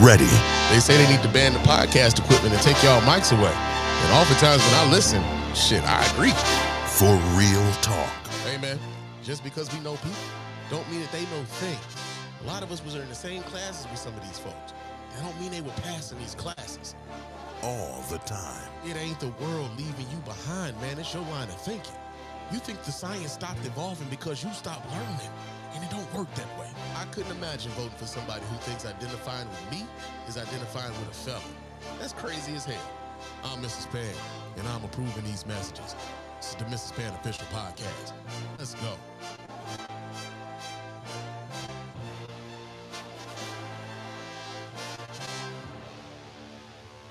ready. They say they need to ban the podcast equipment and take y'all mics away. And oftentimes when I listen, shit, I agree. For real talk. Hey, man, just because we know people don't mean that they know things. A lot of us was in the same classes with some of these folks. That don't mean they were passing these classes. All the time. It ain't the world leaving you behind, man. It's your line of thinking. You think the science stopped evolving because you stopped learning, and it don't work that way. I couldn't imagine voting for somebody who thinks identifying with me is identifying with a felon. That's crazy as hell. I'm Mr. Spann, and I'm approving these messages. This is the Mr. Spann Official Podcast. Let's go.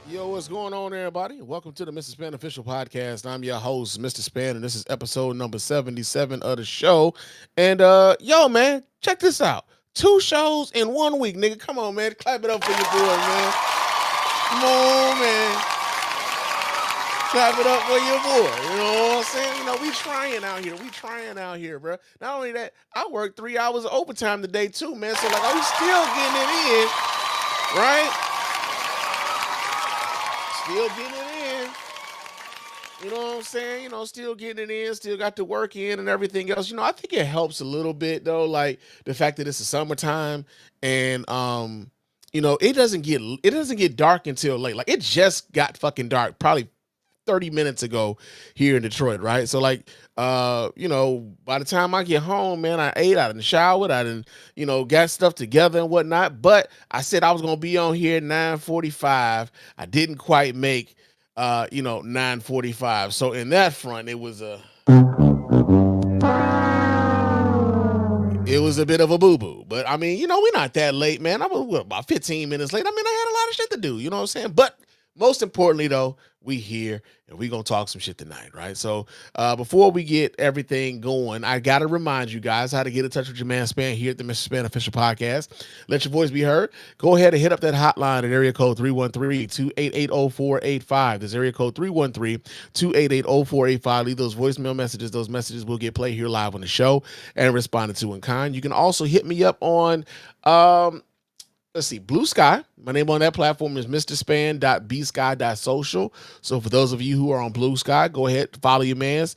Yo, what's going on, everybody? Welcome to the Mr. Spann Official Podcast. I'm your host, Mr. Spann, and this is episode number 77 of the show. And, yo, man, check this out. 2 shows in 1 week, nigga. Come on, man. Clap it up for your boy, man. Come on, man. Clap it up for your boy. You know what I'm saying? You know, we trying out here. We trying out here, bro. Not only that, I worked 3 hours of overtime today, too, man. So, like, are we still getting it in, right? Still getting it in. You know what I'm saying? You know, still getting it in, still got to work in and everything else. You know, I think it helps a little bit though, like the fact that it's the summertime and you know, it doesn't get dark until late. Like it just got fucking dark probably 30 minutes ago here in Detroit, right? So like you know, by the time I get home, man, I ate, I done showered, I done, you know, got stuff together and whatnot. But I said I was gonna be on here at 9:45. I didn't quite make you know, 9:45. So in that front, it was a bit of a boo-boo. But I mean, you know, we're not that late, man. I'm about 15 minutes late. I mean, I had a lot of shit to do, you know what I'm saying? But most importantly, though, we here and we gonna talk some shit tonight, right? So before we get everything going, I gotta remind you guys how to get in touch with your man Spann here at the Mr. Spann Official Podcast. Let your voice be heard. Go ahead and hit up that hotline at area code 313-288-0485. That's area code 313-288-0485. Leave those voicemail messages. Those messages will get played here live on the show and responded to in kind. You can also hit me up on let's see, Blue Sky. My name on that platform is mrspann.bsky.social. So for those of you who are on Blue Sky, go ahead, follow your mans,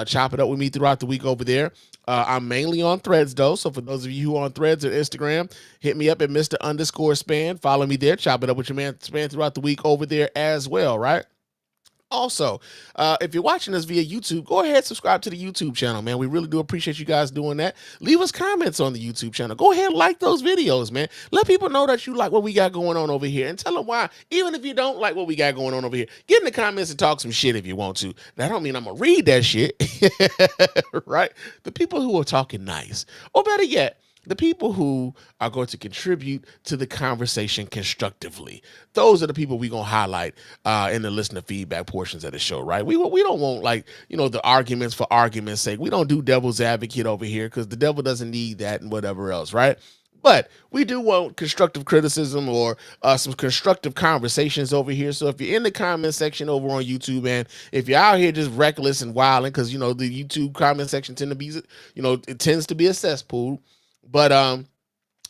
chop it up with me throughout the week over there. I'm mainly on Threads though. So for those of you who are on Threads or Instagram, hit me up at Mr._Spann. Follow me there. Chop it up with your man Spann throughout the week over there as well, right? Also, if you're watching us via YouTube, go ahead and subscribe to the YouTube channel, man. We really do appreciate you guys doing that. Leave us comments on the YouTube channel. Go ahead and like those videos, man. Let people know that you like what we got going on over here and tell them why. Even if you don't like what we got going on over here, get in the comments and talk some shit if you want to. That don't mean I'm going to read that shit, right? The people who are talking nice, or better yet, the people who are going to contribute to the conversation constructively. Those are the people we're going to highlight in the listener feedback portions of the show, right? We don't want, like, you know, the arguments for argument's sake. We don't do devil's advocate over here because the devil doesn't need that and whatever else, right? But we do want constructive criticism or some constructive conversations over here. So if you're in the comment section over on YouTube, man, if you're out here just reckless and wilding, because, you know, the YouTube comment section tend to be, you know, it tends to be a cesspool. But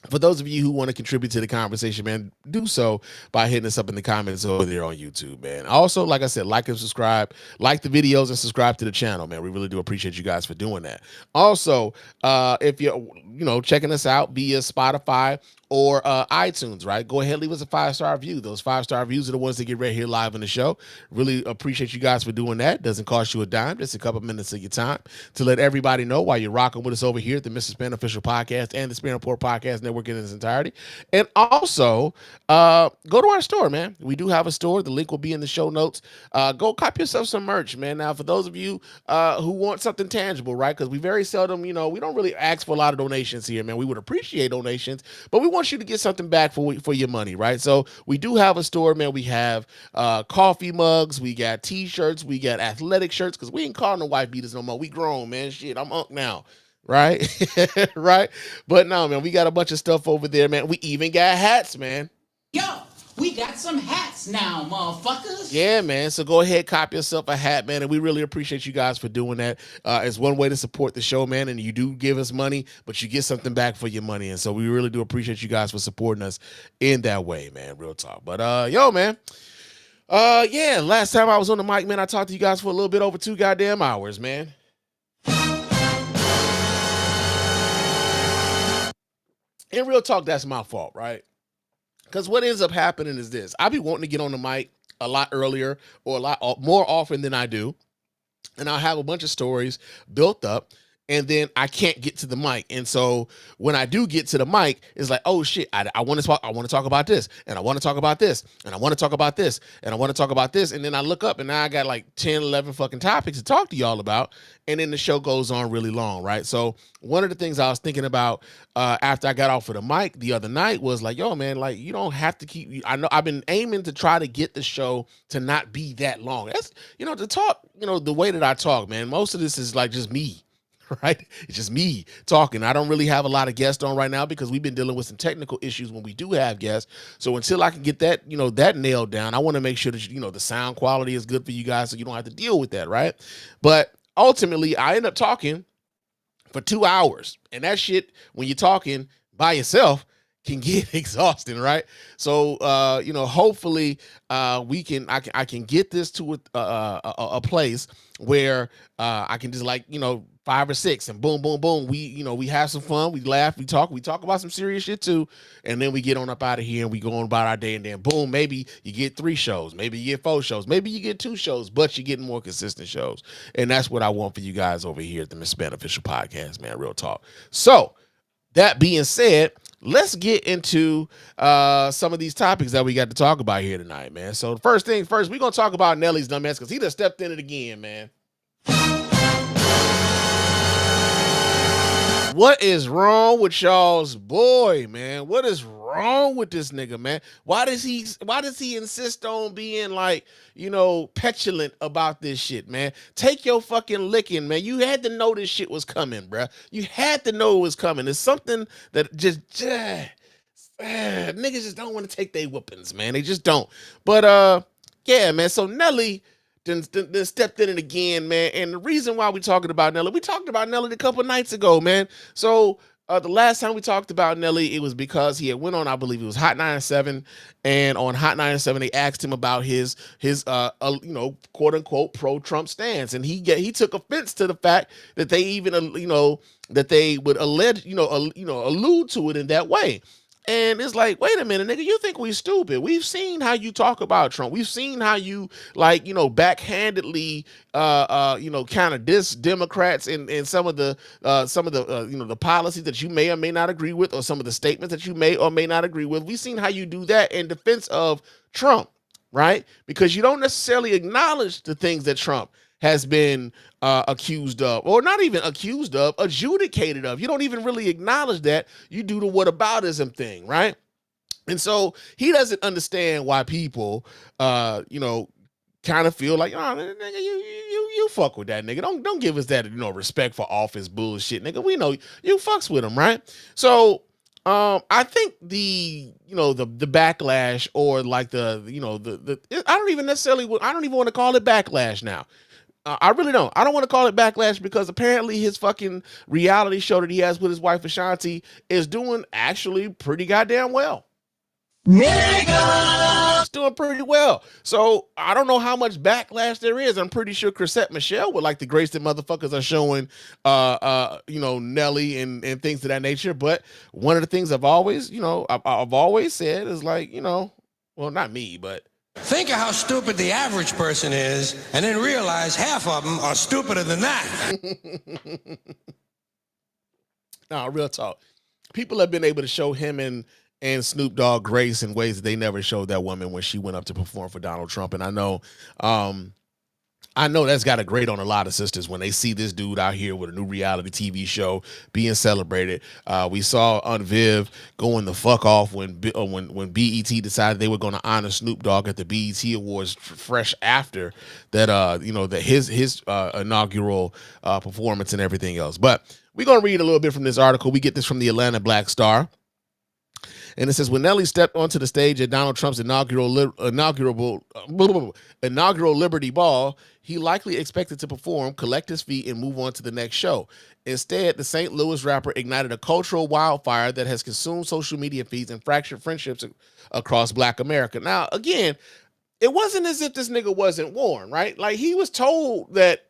for those of you who want to contribute to the conversation, man, do so by hitting us up in the comments over there on YouTube, man. Also, like I said, like and subscribe, like the videos and subscribe to the channel, man. We really do appreciate you guys for doing that. Also, if you're, you know, checking us out via Spotify or iTunes, right? Go ahead, leave us a 5-star review. Those 5-star reviews are the ones that get right here live on the show. Really appreciate you guys for doing that. Doesn't cost you a dime, just a couple minutes of your time to let everybody know why you're rocking with us over here at the Mr. Spann Official Podcast and the Spann Report Podcast Network in its entirety. And also, go to our store, man. We do have a store. The link will be in the show notes. Go cop yourself some merch, man. Now, for those of you who want something tangible, right? Because we very seldom, you know, we don't really ask for a lot of donations here, man. We would appreciate donations, but we want you to get something back for your money, right? So we do have a store, man. We have coffee mugs, we got t-shirts, we got athletic shirts, because we ain't calling the white beaters no more. We grown, man. Shit, I'm unk now, right? Right? But no, man, we got a bunch of stuff over there, man. We even got hats, man. Yo, we we got some hats now, motherfuckers. Yeah, man. So go ahead, cop yourself a hat, man. And we really appreciate you guys for doing that. It's one way to support the show, man. And you do give us money, but you get something back for your money. And so we really do appreciate you guys for supporting us in that way, man. Real talk. But yo, man. Yeah, last time I was on the mic, man, I talked to you guys for a little bit over 2 goddamn hours, man. In real talk, that's my fault, right? Because what ends up happening is this. I be wanting to get on the mic a lot earlier or a lot more often than I do. And I'll have a bunch of stories built up, and then I can't get to the mic. And so when I do get to the mic, it's like, oh shit, I want to talk about this, and I want to talk about this, and I want to talk about this, and I want to talk about this. And then I look up, and now I got like 10, 11 fucking topics to talk to y'all about. And then the show goes on really long, right? So one of the things I was thinking about after I got off of the mic the other night was like, yo, man, like, you don't have to keep, I know I've been aiming to try to get the show to not be that long. That's, to talk, the way that I talk, man, most of this is like just me. Right? It's just me talking. I don't really have a lot of guests on right now because we've been dealing with some technical issues when we do have guests. So until I can get that, that nailed down, I want to make sure that, the sound quality is good for you guys so you don't have to deal with that, right? But ultimately, I end up talking for 2 hours. And that shit, when you're talking by yourself, can get exhausting, right? So, hopefully, I can get this to a place where I can just 5 or 6 and boom, boom, boom. We have some fun. We laugh. We talk about some serious shit too. And then we get on up out of here and we go on about our day. And then boom, maybe you get 3 shows. Maybe you get 4 shows. Maybe you get 2 shows, but you're getting more consistent shows. And that's what I want for you guys over here at the Miss Spann Official Podcast, man. Real talk. So that being said, let's get into some of these topics that we got to talk about here tonight, man. So the first thing first, we're going to talk about Nelly's dumbass because he done stepped in it again, man. What is wrong with y'all's boy, man? What is wrong with this nigga, man? Why does he insist on being petulant about this shit, man? Take your fucking licking, man. You had to know this shit was coming, bruh. You had to know it was coming. It's something that just niggas just don't want to take their whoopings, man. They just don't. But yeah, man. So Nelly then stepped in it again, man. And the reason why we talked about Nelly a couple nights ago, man. So the last time we talked about Nelly, it was because he had went on, I believe it was Hot 97, and on Hot 97 they asked him about his quote unquote pro-Trump stance, and he took offense to the fact that they even that they would allude to it in that way. And it's like, wait a minute, nigga, you think we stupid? We've seen how you talk about Trump. We've seen how you backhandedly, kind of diss Democrats and some of the the policies that you may or may not agree with, or some of the statements that you may or may not agree with. We've seen how you do that in defense of Trump, right? Because you don't necessarily acknowledge the things that Trump has been accused of, or not even accused of, adjudicated of. You don't even really acknowledge that. You do the whataboutism thing, right? And so he doesn't understand why people, kind of feel like, oh, nigga, you fuck with that nigga. Don't give us that, respect for office bullshit, nigga. We know you fucks with him, right? So I think the backlash, or like I don't even want to call it backlash now. I really don't. I don't want to call it backlash because apparently his fucking reality show that he has with his wife Ashanti is doing actually pretty goddamn well. It's doing pretty well. So I don't know how much backlash there is. I'm pretty sure Chrisette Michelle would like to grace that motherfuckers are showing Nelly and things of that nature. But one of the things I've always said is like, well, not me, but think of how stupid the average person is, and then realize half of them are stupider than that. No, real talk. People have been able to show him and Snoop Dogg grace in ways that they never showed that woman when she went up to perform for Donald Trump. And I know that's got a grate on a lot of sisters when they see this dude out here with a new reality TV show being celebrated. We saw Aunt Viv going the fuck off when BET decided they were going to honor Snoop Dogg at the BET Awards fresh after that, his inaugural performance and everything else. But we're going to read a little bit from this article. We get this from the Atlanta Black Star. And it says, when Nelly stepped onto the stage at Donald Trump's inaugural Liberty Ball, he likely expected to perform, collect his feet, and move on to the next show. Instead, the St. Louis rapper ignited a cultural wildfire that has consumed social media feeds and fractured friendships across Black America. Now, again, it wasn't as if this nigga wasn't warned, right? Like, he was told that,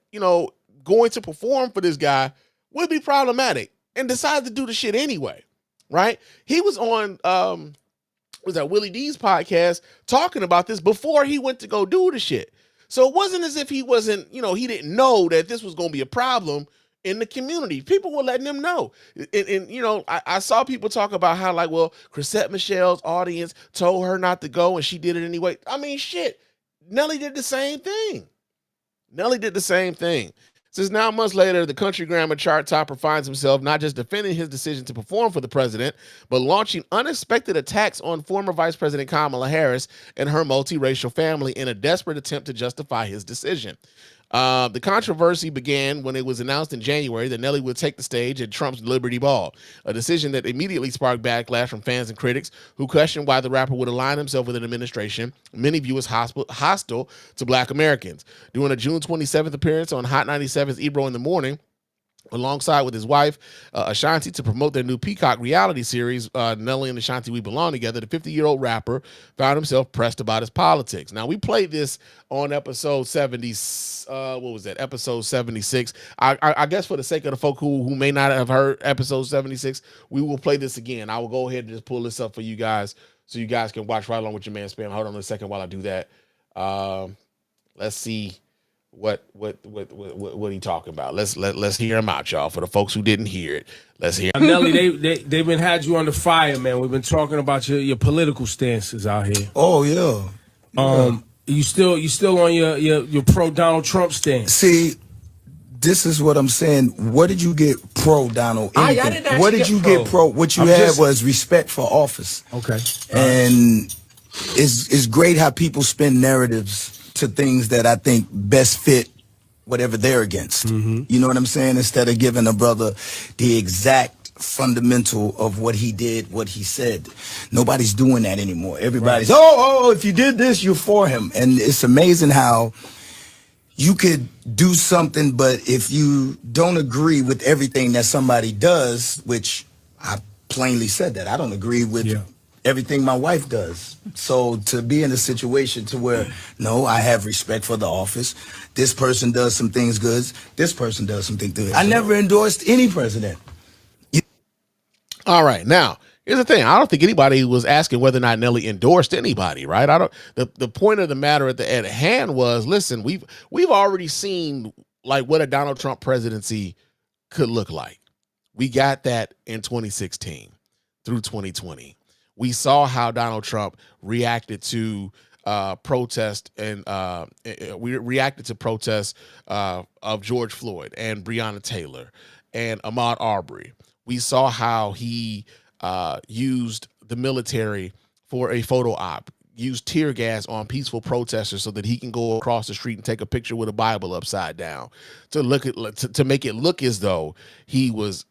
going to perform for this guy would be problematic and decided to do the shit anyway, right? He was on, was that Willie D's podcast talking about this before he went to go do the shit. So it wasn't as if he wasn't, he didn't know that this was going to be a problem in the community. People were letting him know. And I saw people talk about how, like, well, Chrisette Michelle's audience told her not to go and she did it anyway. I mean, shit, Nelly did the same thing. Since now, months later, the country grammar chart topper finds himself not just defending his decision to perform for the president, but launching unexpected attacks on former Vice President Kamala Harris and her multiracial family in a desperate attempt to justify his decision. The controversy began when it was announced in January that Nelly would take the stage at Trump's Liberty Ball, a decision that immediately sparked backlash from fans and critics who questioned why the rapper would align himself with an administration many view as hostile to Black Americans. During a June 27th appearance on Hot 97's Ebro in the Morning, alongside with his wife, Ashanti, to promote their new Peacock reality series, Nelly and Ashanti We Belong Together, the 50-year-old rapper found himself pressed about his politics. Now, we played this on episode 70, episode 76. I guess for the sake of the folk who may not have heard episode 76, we will play this again. I will go ahead and just pull this up for you guys so you guys can watch right along with your man Spann. Hold on a second while I do that. Let's see what he talking about. Let's hear him out, y'all. For the folks who didn't hear it, let's hear. Nelly, they've been had you on the fire, man. We've been talking about your political stances out here. Oh yeah. You still on your pro Donald Trump stance? See, this is what I'm saying. What did you get pro Donald? I didn't what did you get pro? What you had was respect for office. Okay. And it's great how people spin narratives to things that I think best fit whatever they're against. Mm-hmm. You know what I'm saying? Instead of giving a brother the exact fundamental of what he did, what he said. Nobody's doing that anymore. Everybody's, if you did this, you're for him. And it's amazing how you could do something, but if you don't agree with everything that somebody does, which I plainly said that, I don't agree with everything my wife does. So to be in a situation to where, no, I have respect for the office. This person does some things good. This person does something good. I never endorsed any president. All right. Now, here's the thing. I don't think anybody was asking whether or not Nelly endorsed anybody, right? The point of the matter at hand was, listen, we've already seen like what a Donald Trump presidency could look like. We got that in 2016 through 2020. We saw how Donald Trump reacted to protest and we reacted to protests of George Floyd and Breonna Taylor and Ahmaud Arbery. We saw how he used the military for a photo op, used tear gas on peaceful protesters so that he can go across the street and take a picture with a Bible upside down to make it look as though he was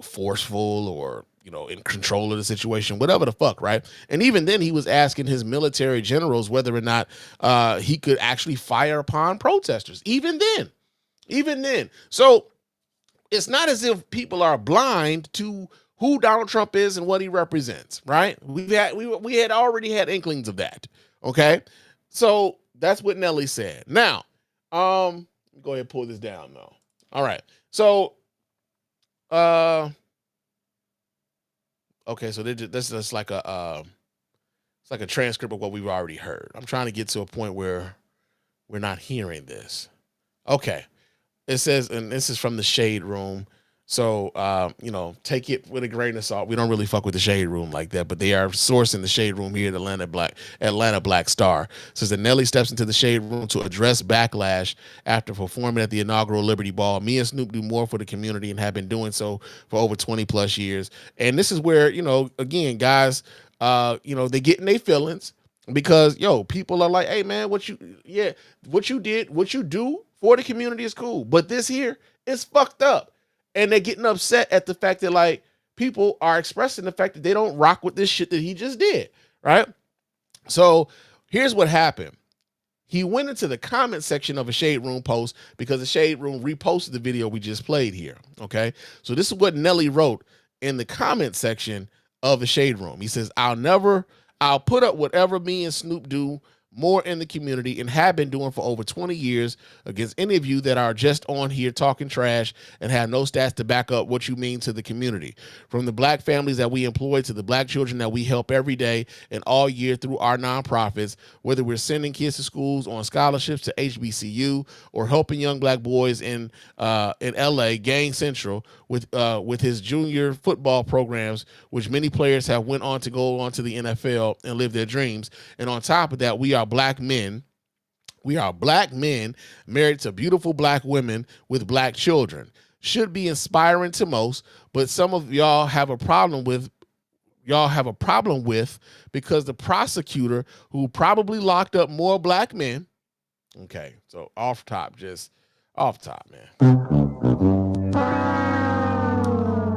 forceful or in control of the situation, whatever the fuck, right? And even then, he was asking his military generals whether or not he could actually fire upon protesters. Even then. So it's not as if people are blind to who Donald Trump is and what he represents, right? We had already had inklings of that. Okay, so that's what Nelly said. Now, go ahead and pull this down though. All right, so okay, so this is like it's like a transcript of what we've already heard. I'm trying to get to a point where we're not hearing this. Okay, it says, and this is from the Shade Room. So, take it with a grain of salt. We don't really fuck with the Shade Room like that, but they are sourcing the Shade Room here at Atlanta Black Star. It says that Nelly steps into the Shade Room to address backlash after performing at the inaugural Liberty Ball. Me and Snoop do more for the community and have been doing so for over 20 plus years. And this is where, again, guys, they get in their feelings because, people are like, hey man, what you do for the community is cool. But this here is fucked up. And they're getting upset at the fact that, like, people are expressing the fact that they don't rock with this shit that he just did, right? So here's what happened. He went into the comment section of a Shade Room post because the Shade Room reposted the video we just played here, okay? So this is what Nelly wrote in the comment section of the Shade Room. He says, I'll put up whatever me and Snoop do more in the community and have been doing for over 20 years against any of you that are just on here talking trash and have no stats to back up what you mean to the community. From the black families that we employ to the black children that we help every day and all year through our nonprofits, whether we're sending kids to schools on scholarships to HBCU or helping young black boys in LA, Gang Central, with his junior football programs, which many players have went on to go on to the NFL and live their dreams. And on top of that, we are black men. We are black men married to beautiful black women with black children. Should be inspiring to most, but some of y'all have a problem with because the prosecutor who probably locked up more black men. Okay, so off top, man.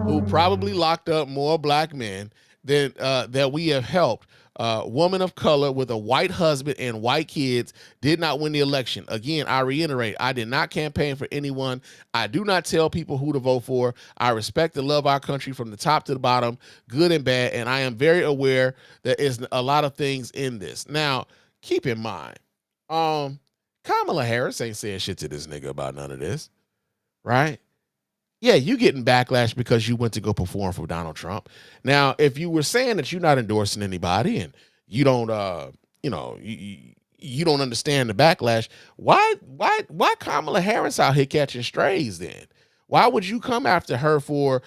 Who probably locked up more black men than that we have helped. Woman of color with a white husband and white kids did not win the election. Again, I reiterate, I did not campaign for anyone. I do not tell people who to vote for. I respect and love our country from the top to the bottom, good and bad, and I am very aware there is a lot of things in this. Now, keep in mind, Kamala Harris ain't saying shit to this nigga about none of this, right? Yeah, you getting backlash because you went to go perform for Donald Trump. Now, if you were saying that you're not endorsing anybody and you don't, you don't understand the backlash, why Kamala Harris out here catching strays then? Why would you come after her for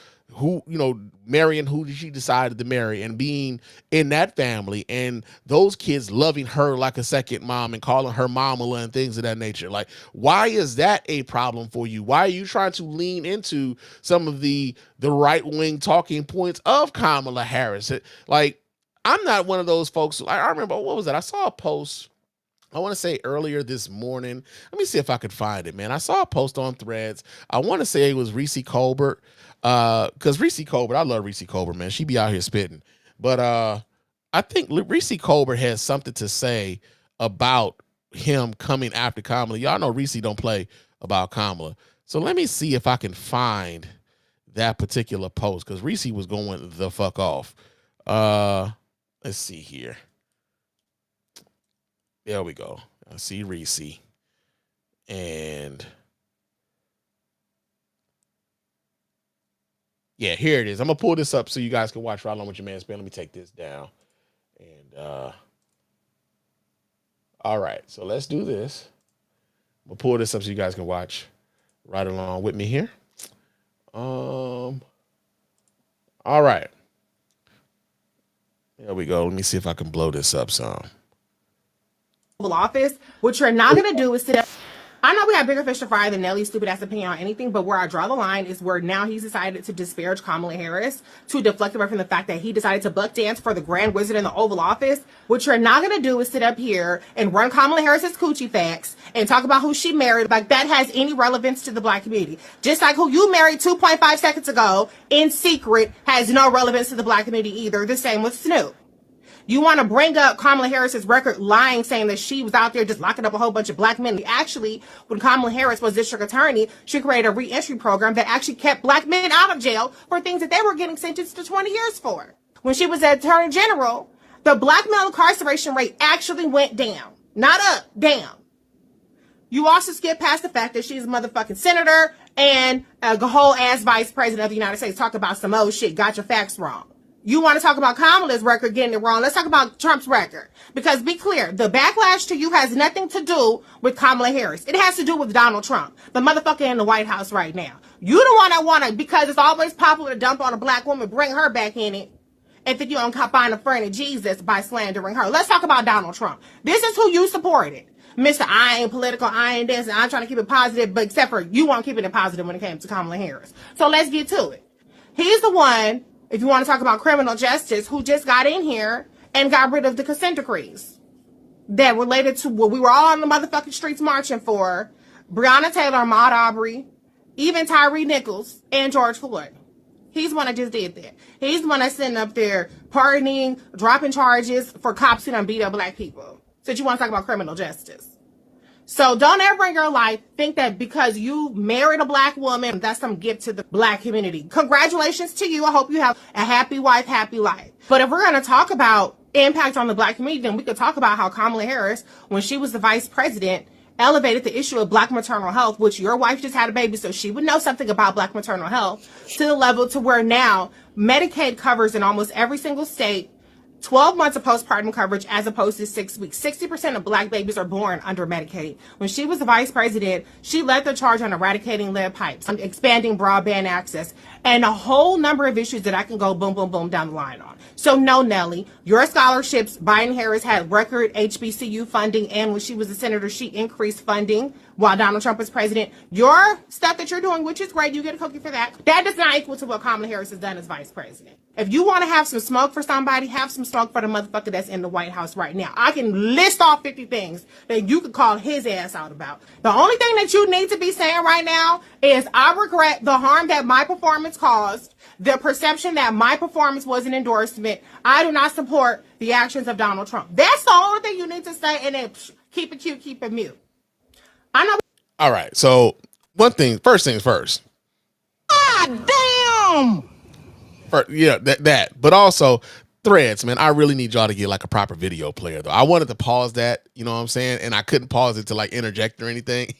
marrying who she decided to marry and being in that family and those kids loving her like a second mom and calling her mama and things of that nature? Like, why is that a problem for you? Why are you trying to lean into some of the right-wing talking points of Kamala Harris? Like, I'm not one of those folks. I remember, what was that? I saw a post, I want to say earlier this morning. Let me see if I could find it, man. I saw a post on Threads. I want to say it was Reese Colbert. Because Reese Colbert, I love Reese Colbert, man. She be out here spitting. But I think Reese Colbert has something to say about him coming after Kamala. Y'all know Reese don't play about Kamala. So let me see if I can find that particular post, because Reese was going the fuck off. Let's see here. There we go. I see Reese. And yeah, here it is. I'm going to pull this up so you guys can watch right along with your man Spann. Let me take this down. And, all right. So let's do this. I'm going to pull this up so you guys can watch right along with me here. All right. There we go. Let me see if I can blow this up some. Office, what you're not going to do is sit up. I know we have bigger fish to fry than Nelly's stupid ass opinion on anything, but where I draw the line is where now he's decided to disparage Kamala Harris to deflect away from the fact that he decided to buck dance for the Grand Wizard in the Oval Office. What you're not going to do is sit up here and run Kamala Harris's coochie facts and talk about who she married like that has any relevance to the black community. Just like who you married 2.5 seconds ago in secret has no relevance to the black community either. The same with Snoop. You want to bring up Kamala Harris's record lying, saying that she was out there just locking up a whole bunch of black men. Actually, when Kamala Harris was district attorney, she created a re-entry program that actually kept black men out of jail for things that they were getting sentenced to 20 years for. When she was attorney general, the black male incarceration rate actually went down. Not up, down. You also skip past the fact that she's a motherfucking senator and a whole ass vice president of the United States. Talk about some old shit. Got your facts wrong. You want to talk about Kamala's record getting it wrong. Let's talk about Trump's record. Because be clear, the backlash to you has nothing to do with Kamala Harris. It has to do with Donald Trump, the motherfucker in the White House right now. You the one that want to, because it's always popular to dump on a black woman, bring her back in it, and think you don't find a friend of Jesus by slandering her. Let's talk about Donald Trump. This is who you supported. Mr. I ain't political, I ain't this, and I'm trying to keep it positive, but except for you won't keep it positive when it came to Kamala Harris. So let's get to it. He's the one, if you want to talk about criminal justice, who just got in here and got rid of the consent decrees that related to what we were all on the motherfucking streets marching for: Breonna Taylor, Ahmaud Arbery, even Tyree Nichols, and George Floyd. He's the one that just did that. He's the one that's sitting up there pardoning, dropping charges for cops who done beat up black people. So you want to talk about criminal justice. So don't ever in your life think that because you married a black woman, that's some gift to the black community. Congratulations to you. I hope you have a happy wife, happy life. But if we're going to talk about impact on the black community, then we could talk about how Kamala Harris, when she was the vice president, elevated the issue of black maternal health, which your wife just had a baby, so she would know something about black maternal health, to the level to where now Medicaid covers in almost every single state 12 months of postpartum coverage as opposed to 6 weeks. 60% of black babies are born under Medicaid. When she was the vice president, she led the charge on eradicating lead pipes, expanding broadband access, and a whole number of issues that I can go boom, boom, boom down the line on. So no, Nelly, your scholarships, Biden-Harris had record HBCU funding, and when she was a senator, she increased funding while Donald Trump was president. Your stuff that you're doing, which is great, you get a cookie for that. That does not equal to what Kamala Harris has done as vice president. If you want to have some smoke for somebody, have some smoke for the motherfucker that's in the White House right now. I can list off 50 things that you could call his ass out about. The only thing that you need to be saying right now is, I regret the harm that my performance caused, the perception that my performance was an endorsement. I do not support the actions of Donald Trump. That's the only thing you need to say, and then keep it cute, keep it mute. I know. All right. So first things first. God damn! That. But also, Threads, man, I really need y'all to get like a proper video player, though. I wanted to pause that, you know what I'm saying? And I couldn't pause it to like interject or anything.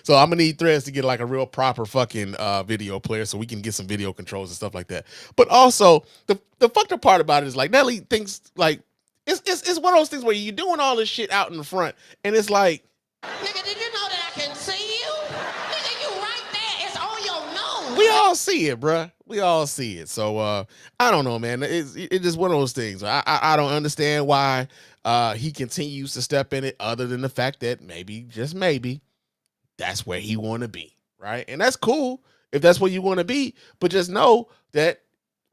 So I'm gonna need Threads to get like a real proper fucking video player so we can get some video controls and stuff like that. But also, the fucked up part about it is like Nelly thinks like it's one of those things where you're doing all this shit out in the front, and it's like, Nigga, did you know that I can see you? Nigga, you right there. It's on your nose. we all see it, bruh. We all see it. So I don't know, man. It's just one of those things. I don't understand why he continues to step in it, other than the fact that maybe, just maybe, that's where he want to be, right? And that's cool if that's where you want to be. But just know that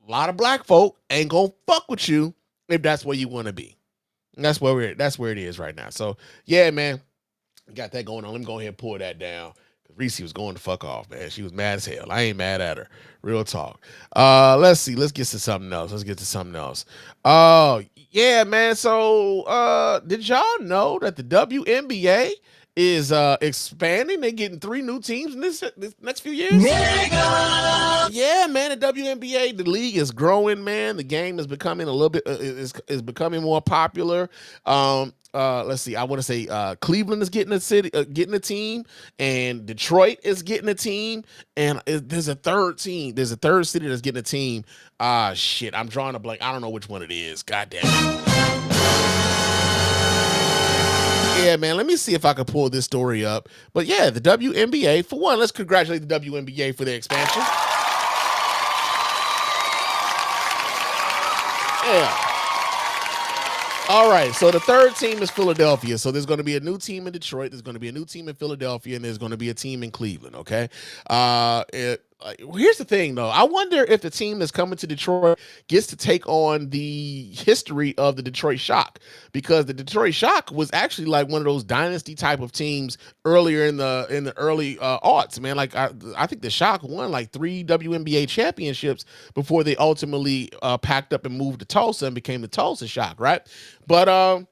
a lot of black folk ain't gonna fuck with you if that's where you want to be. And that's where it is right now. So yeah, man, got that going on. Let me go ahead and pull that down. Reese was going to fuck off, man. She was mad as hell. I ain't mad at her. Real talk. Let's see. Let's get to something else. Oh, yeah, man. So, did y'all know that the WNBA is expanding? They're getting 3 new teams in this next few years. Yeah, man. The WNBA, the league is growing, man. The game is becoming a little bit is becoming more popular. Let's see. I want to say Cleveland is getting a team, and Detroit is getting a team, and there's a third team. There's a third city that's getting a team. Shit, I'm drawing a blank. I don't know which one it is. God damn it. Yeah, man. Let me see if I can pull this story up. But yeah, the WNBA, for one, let's congratulate the WNBA for their expansion. Yeah. All right, so the third team is Philadelphia. So there's going to be a new team in Detroit. There's going to be a new team in Philadelphia, and there's going to be a team in Cleveland, okay? Here's the thing, though. I wonder if the team that's coming to Detroit gets to take on the history of the Detroit Shock, because the Detroit Shock was actually like one of those dynasty type of teams earlier in the early aughts, man. Like I think the Shock won like 3 WNBA championships before they ultimately packed up and moved to Tulsa and became the Tulsa Shock, right? But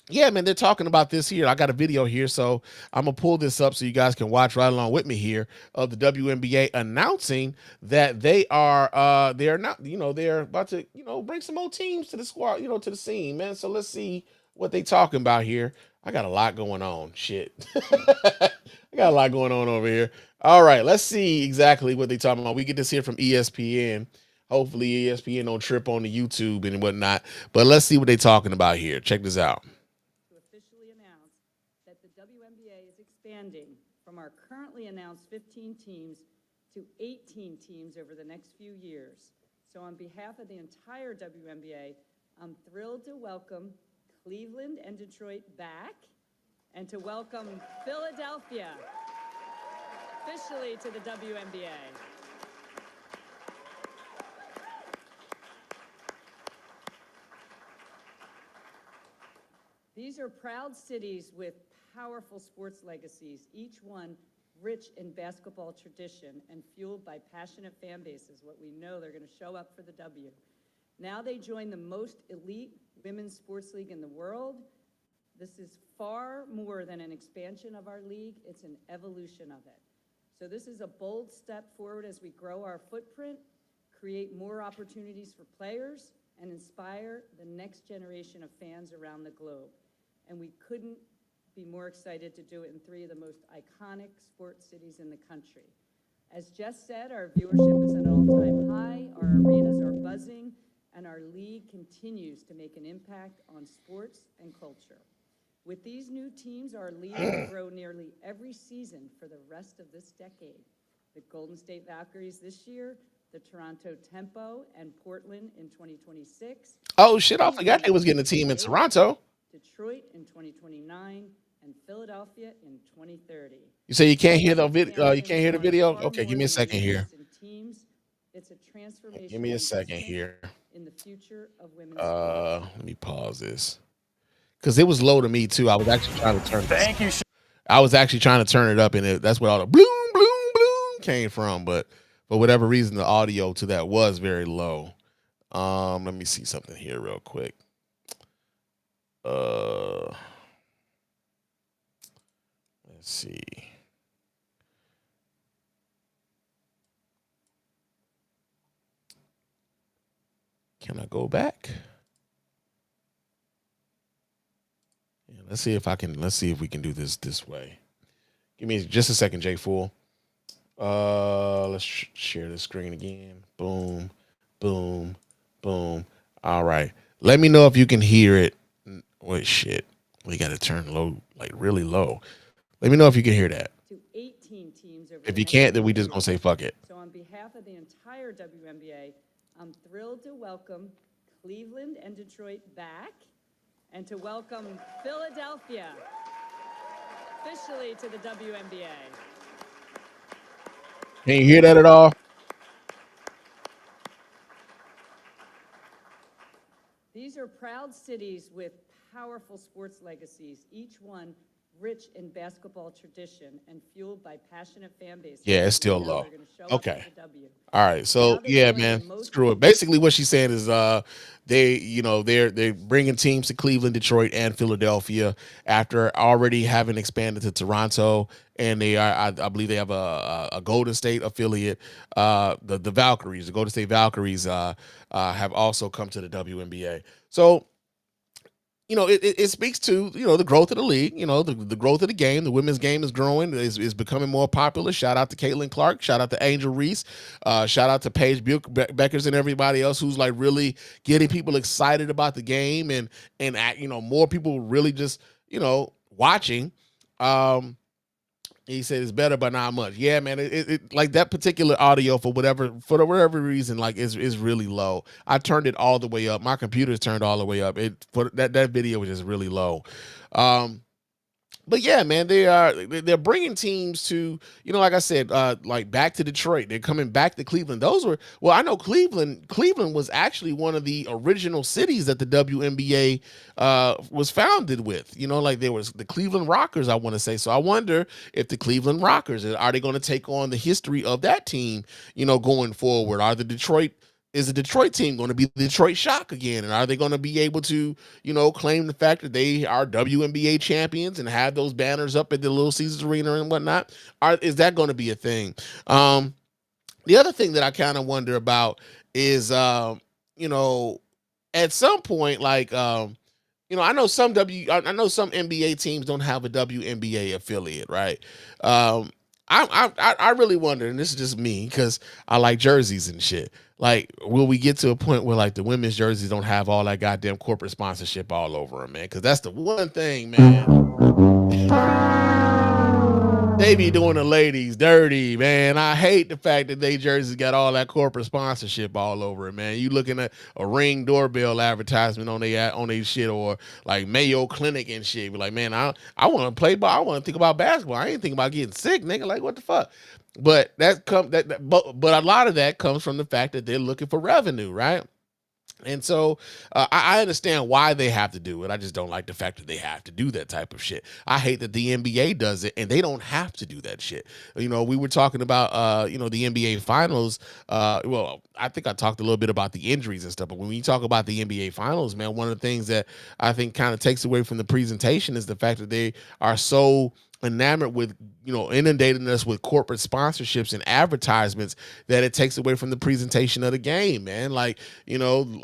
yeah, man, they're talking about this here. I got a video here, so I'm gonna pull this up so you guys can watch right along with me here of the WNBA announcing that they're not, they're about to, bring some more teams to the squad, to the scene, man. So let's see what they talking about here. I got a lot going on. Shit. I got a lot going on over here. All right, let's see exactly what they talking about. We get this here from ESPN. Hopefully ESPN don't trip on the YouTube and whatnot. But let's see what they talking about here. Check this out. WNBA is expanding from our currently announced 15 teams to 18 teams over the next few years. So on behalf of the entire WNBA, I'm thrilled to welcome Cleveland and Detroit back, and to welcome Philadelphia officially to the WNBA. These are proud cities with powerful sports legacies, each one rich in basketball tradition and fueled by passionate fan bases, what we know they're going to show up for the W. Now they join the most elite women's sports league in the world. This is far more than an expansion of our league. It's an evolution of it. So this is a bold step forward as we grow our footprint, create more opportunities for players, and inspire the next generation of fans around the globe. And we couldn't be more excited to do it in 3 of the most iconic sports cities in the country. As Jess said, our viewership is at an all-time high, our arenas are buzzing, and our league continues to make an impact on sports and culture. With these new teams, our league will grow nearly every season for the rest of this decade. The Golden State Valkyries this year, the Toronto Tempo, and Portland in 2026. Oh shit! I forgot they was getting a team in Toronto. Detroit in 2029, and Philadelphia in 2030. You say you can't hear the video? You can't hear the video? Okay, give me a second here. It's a transformation. Give me a second here. In the future of women's sport. Let me pause this because it was low to me too. I was actually trying to turn. Thank you. I was actually trying to turn it up, and that's where all the bloom, bloom, bloom came from. But for whatever reason, the audio to that was very low. Let me see something here real quick. Let's see. Can I go back? Yeah, let's see if I can. Let's see if we can do this way. Give me just a second, J Fool. Let's share the screen again. Boom, boom, boom. All right. Let me know if you can hear it. Wait, shit. We got to turn low, like really low. Let me know if you can hear that. To 18 teams over if you can't, then we just gonna say fuck it. So on behalf of the entire WNBA, I'm thrilled to welcome Cleveland and Detroit back, and to welcome Philadelphia officially to the WNBA. Can you hear that at all? These are proud cities with powerful sports legacies, each one rich in basketball tradition and fueled by passionate fan bases. Yeah, it's still low. Okay. All right. So yeah, man, screw it. Basically what she's saying is they're bringing teams to Cleveland, Detroit, and Philadelphia after already having expanded to Toronto, and they are I believe they have a Golden State affiliate. The Valkyries, the Golden State Valkyries have also come to the WNBA. So it speaks to, the growth of the league, the growth of the game. The women's game is growing, is becoming more popular. Shout out to Caitlin Clark. Shout out to Angel Reese. Shout out to Paige Beckers and everybody else who's like really getting people excited about the game and more people really just, watching. He said it's better, but not much. Yeah, man. It like that particular audio for whatever reason, like is really low. I turned it all the way up. My computer's turned all the way up. That video was just really low. But yeah, man, they're bringing teams to, like I said, like back to Detroit. They're coming back to Cleveland. I know Cleveland was actually one of the original cities that the WNBA was founded with. Like there was the Cleveland Rockers, I want to say. So I wonder if the Cleveland Rockers, are they going to take on the history of that team, going forward? Is the Detroit team going to be the Detroit Shock again? And are they going to be able to, claim the fact that they are WNBA champions and have those banners up at the Little Caesars Arena and whatnot? Is that going to be a thing? The other thing that I kind of wonder about is, at some point, like, I know some NBA teams don't have a WNBA affiliate, right? I really wonder, and this is just me because I like jerseys and shit. Like, will we get to a point where like the women's jerseys don't have all that goddamn corporate sponsorship all over them, man? Because that's the one thing, man. They be doing the ladies dirty, man. I hate the fact that they jerseys got all that corporate sponsorship all over it, man. You looking at a Ring doorbell advertisement on they shit, or like Mayo Clinic and shit. Be like, man, I want to play ball. I want to think about basketball. I ain't thinking about getting sick, nigga. Like, what the fuck? But but a lot of that comes from the fact that they're looking for revenue, right? And so I understand why they have to do it. I just don't like the fact that they have to do that type of shit. I hate that the NBA does it and they don't have to do that shit. You know, we were talking about, the NBA finals. Well, I think I talked a little bit about the injuries and stuff, but when we talk about the NBA finals, man, one of the things that I think kind of takes away from the presentation is the fact that they are so enamored with, inundating us with corporate sponsorships and advertisements that it takes away from the presentation of the game, man. Like,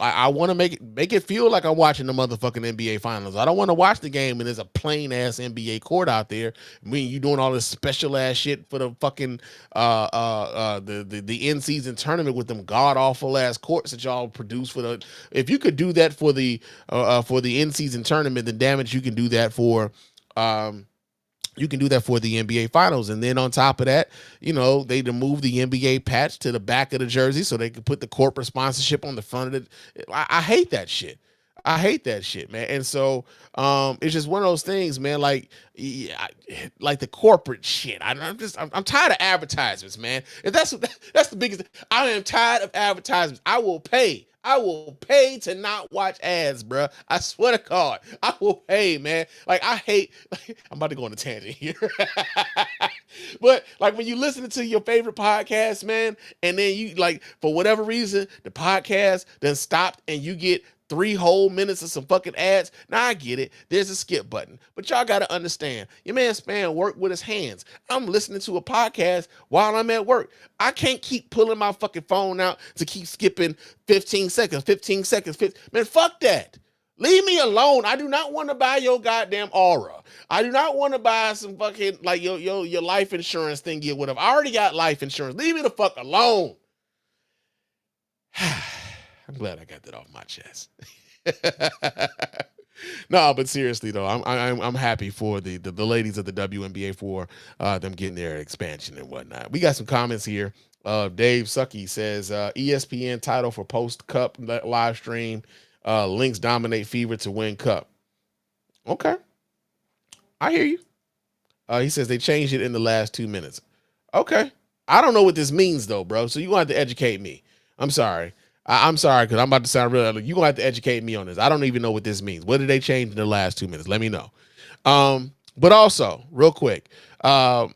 I want to make it feel like I'm watching the motherfucking NBA finals. I don't want to watch the game and there's a plain ass NBA court out there. I mean, you doing all this special ass shit for the fucking the in season tournament with them god awful ass courts that y'all produce for the. If you could do that for the in season tournament, then damn it, you can do that for the NBA finals. And then on top of that, they move the NBA patch to the back of the jersey so they can put the corporate sponsorship on the front of it. I hate that shit. I hate that shit, man. And so it's just one of those things, man. Like the corporate shit. I'm tired of advertisements, man. If that's the biggest. I am tired of advertisements. I will pay to not watch ads, bro. I swear to God, I will pay, man. Like, I hate. I'm about to go on a tangent here, but like when you listen to your favorite podcast, man, and then you for whatever reason the podcast then stopped and you get 3 whole minutes of some fucking ads. Now I get it. There's a skip button. But y'all got to understand, your man Spann worked with his hands. I'm listening to a podcast while I'm at work. I can't keep pulling my fucking phone out to keep skipping 15 seconds. Man, fuck that. Leave me alone. I do not want to buy your goddamn aura. I do not want to buy some fucking your life insurance thingy or whatever. I already got life insurance. Leave me the fuck alone. I'm glad I got that off my chest. No, but seriously though, I'm happy for the ladies of the WNBA for them getting their expansion and whatnot. We got some comments here. Dave Sucky says ESPN title for post cup live stream. Lynx dominate Fever to win cup. Okay, I hear you. He says they changed it in the last 2 minutes. Okay, I don't know what this means though, bro. So you gonna have to educate me. I'm sorry. I'm sorry, because I'm about to sound real. You're going to have to educate me on this. I don't even know what this means. What did they change in the last 2 minutes? Let me know. But also, real quick, the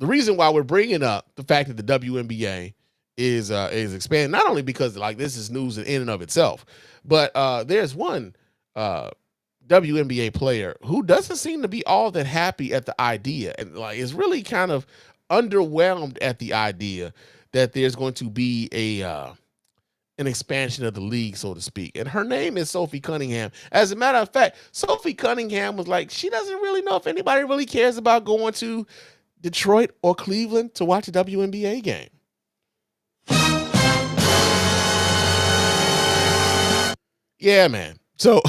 reason why we're bringing up the fact that the WNBA is expanding, not only because this is news in and of itself, but there's one WNBA player who doesn't seem to be all that happy at the idea and is really kind of underwhelmed at the idea that there's going to be an expansion of the league, so to speak. And her name is Sophie Cunningham. As a matter of fact, Sophie Cunningham was like, she doesn't really know if anybody really cares about going to Detroit or Cleveland to watch a WNBA game. Yeah, man. So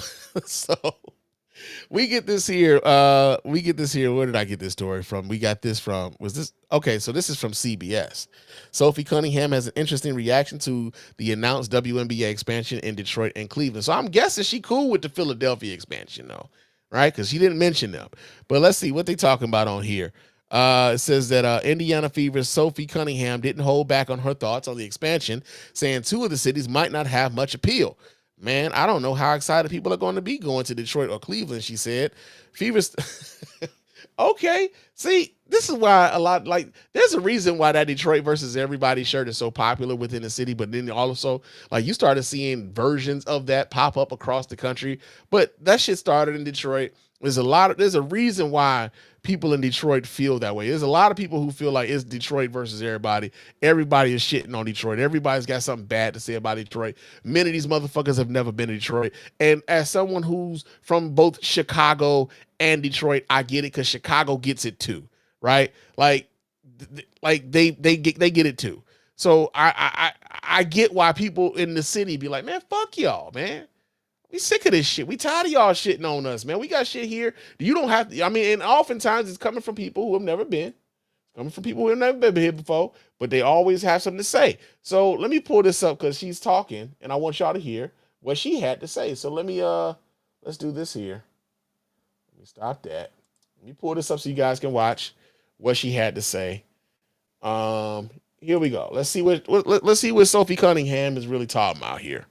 we get this here. Where did I get this story from? We got this from, so this is from CBS. Sophie Cunningham has an interesting reaction to the announced WNBA expansion in Detroit and Cleveland. So I'm guessing she cool with the Philadelphia expansion though, right? Because she didn't mention them. But let's see what they talking about on here. It says that Indiana Fever's Sophie Cunningham didn't hold back on her thoughts on the expansion, saying 2 of the cities might not have much appeal. Man, I don't know how excited people are going to be going to Detroit or Cleveland, she said. Fever's okay. See, this is why there's a reason why that Detroit versus everybody shirt is so popular within the city, but then also you started seeing versions of that pop up across the country. But that shit started in Detroit. There's a reason why people in Detroit feel that way. There's a lot of people who feel like it's Detroit versus everybody. Everybody is shitting on Detroit. Everybody's got something bad to say about Detroit. Many of these motherfuckers have never been to Detroit. And as someone who's from both Chicago and Detroit, I get it because Chicago gets it too, right? Like they get it too. So I get why people in the city be like, man, fuck y'all, man. We sick of this shit. We tired of y'all shitting on us, man. We got shit here. You don't have to. I mean, and oftentimes it's coming from people who have never been. Coming from people who have never been here before, but they always have something to say. So let me pull this up because she's talking, and I want y'all to hear what she had to say. So let me let's do this here. Let me stop that. Let me pull this up so you guys can watch what she had to say. Here we go. Let's see what Sophie Cunningham is really talking about here.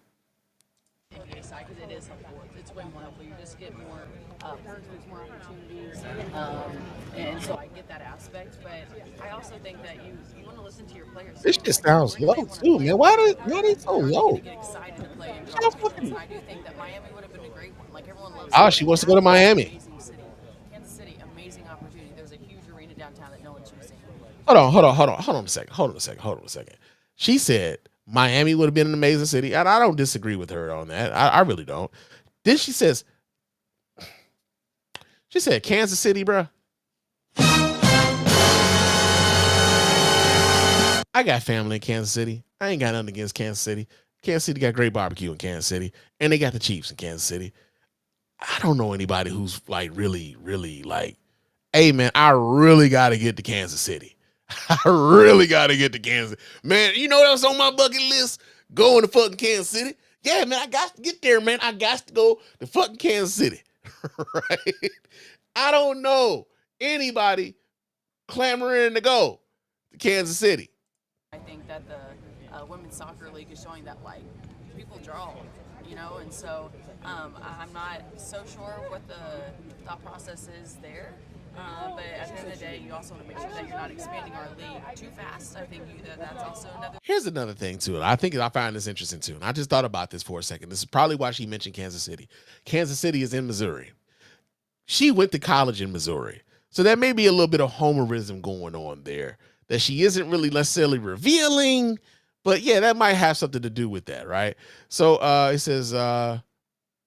I also think that you want to listen to your players. This shit sounds low too, man. Why they so low? Get excited to play in Y'all college. fucking- And I do think that Miami would have been a great one. Like everyone loves. Oh, she wants to go to Miami. Amazing city. Kansas City, amazing opportunity. There's a huge arena downtown that no one's using. Hold on a second. She said Miami would have been an amazing city, and I don't disagree with her on that. I really don't. Then she said Kansas City, bruh. I got family in Kansas City. I ain't got nothing against Kansas City. Kansas City got great barbecue in Kansas City, and they got the Chiefs in Kansas City. I don't know anybody who's like really, really like, hey man, I really got to get to Kansas City. I really got to get to Kansas. Man, you know what else on my bucket list? Going to fucking Kansas City. Yeah, man, I got to get there, man. I got to go to fucking Kansas City. Right? I don't know anybody clamoring to go to Kansas City. I think that the women's soccer league is showing that like people draw, you know, and so I'm not so sure what the thought process is there. But at the end of the day, you also want to make sure that you're not expanding our league too fast. I think that's also another. Here's another thing too. I find this interesting too. And I just thought about this for a second. This is probably why she mentioned Kansas City. Kansas City is in Missouri. She went to college in Missouri. So there may be a little bit of homerism going on there that she isn't really necessarily revealing. But yeah, that might have something to do with that, right? So it says, let's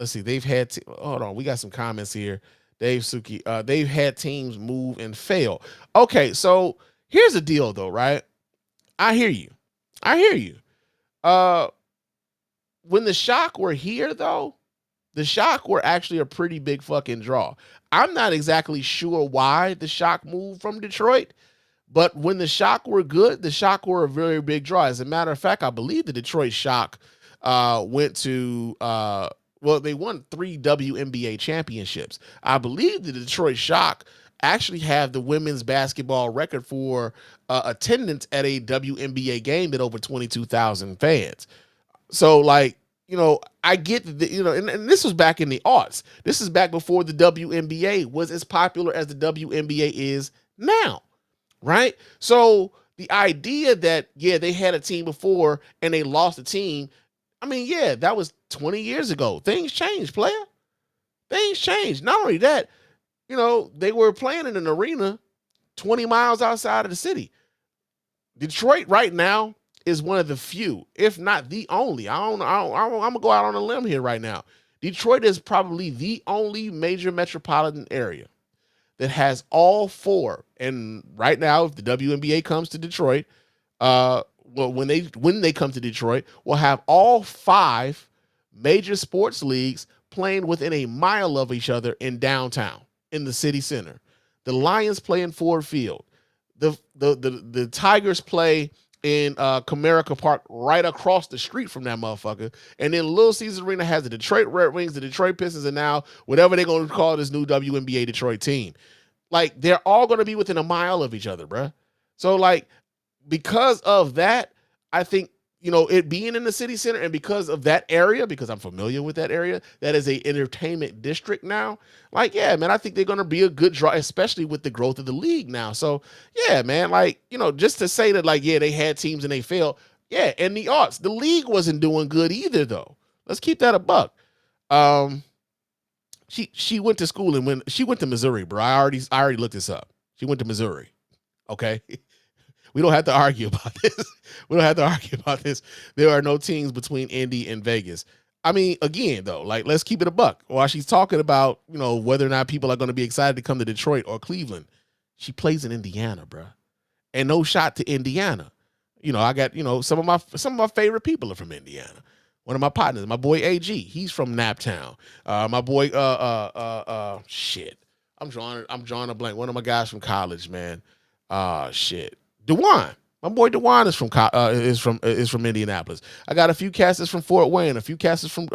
see, they've had, hold on, we got some comments here. Dave Suki, they've had teams move and fail. Okay, so here's the deal though, right? I hear you. When the Shock were here though, the Shock were actually a pretty big fucking draw. I'm not exactly sure why the Shock moved from Detroit, but when the Shock were good, the Shock were a very big draw. As a matter of fact, I believe the Detroit Shock went to they won 3 WNBA championships. I believe the Detroit Shock actually have the women's basketball record for attendance at a WNBA game at over 22,000 fans. So, like, you know, I get that, you know, and this was back in the aughts. This is back before the WNBA was as popular as the WNBA is now, right? So the idea that, yeah, they had a team before and they lost a team, I mean, yeah, that was 20 years ago. Things changed, player. Things changed. Not only that, you know, they were playing in an arena 20 miles outside of the city. Detroit right now is one of the few, if not the only. I'm gonna go out on a limb here right now. Detroit is probably the only major metropolitan area that has all 4. And right now, if the WNBA comes to Detroit, when they come to Detroit, we'll have all 5 major sports leagues playing within a mile of each other in downtown, in the city center. The Lions play in Ford Field. The Tigers play in Comerica Park right across the street from that motherfucker. And then Little Caesars Arena has the Detroit Red Wings, the Detroit Pistons, and now whatever they're going to call this new WNBA Detroit team. Like, they're all going to be within a mile of each other, bruh. So, like, because of that, I think, you know, it being in the city center and because of that area, because I'm familiar with that area, that is a entertainment district now. Like, yeah, man, I think they're going to be a good draw, especially with the growth of the league now. So, yeah, man, like, you know, just to say that, like, yeah, they had teams and they failed. Yeah, and the odds, the league wasn't doing good either, though. Let's keep that a buck. She went to school and she went to Missouri, bro. I already looked this up. She went to Missouri. Okay. We don't have to argue about this. There are no teams between Indy and Vegas. I mean, again, though, like, let's keep it a buck. While she's talking about, you know, whether or not people are going to be excited to come to Detroit or Cleveland, she plays in Indiana, bro. And no shot to Indiana. You know, I got, you know, some of my favorite people are from Indiana. One of my partners, my boy AG, he's from Naptown. My boy, shit. I'm drawing a blank. One of my guys from college, man. Shit. Dewan. My boy Dewan is from Indianapolis. I got a few casters from Fort Wayne, a few casters from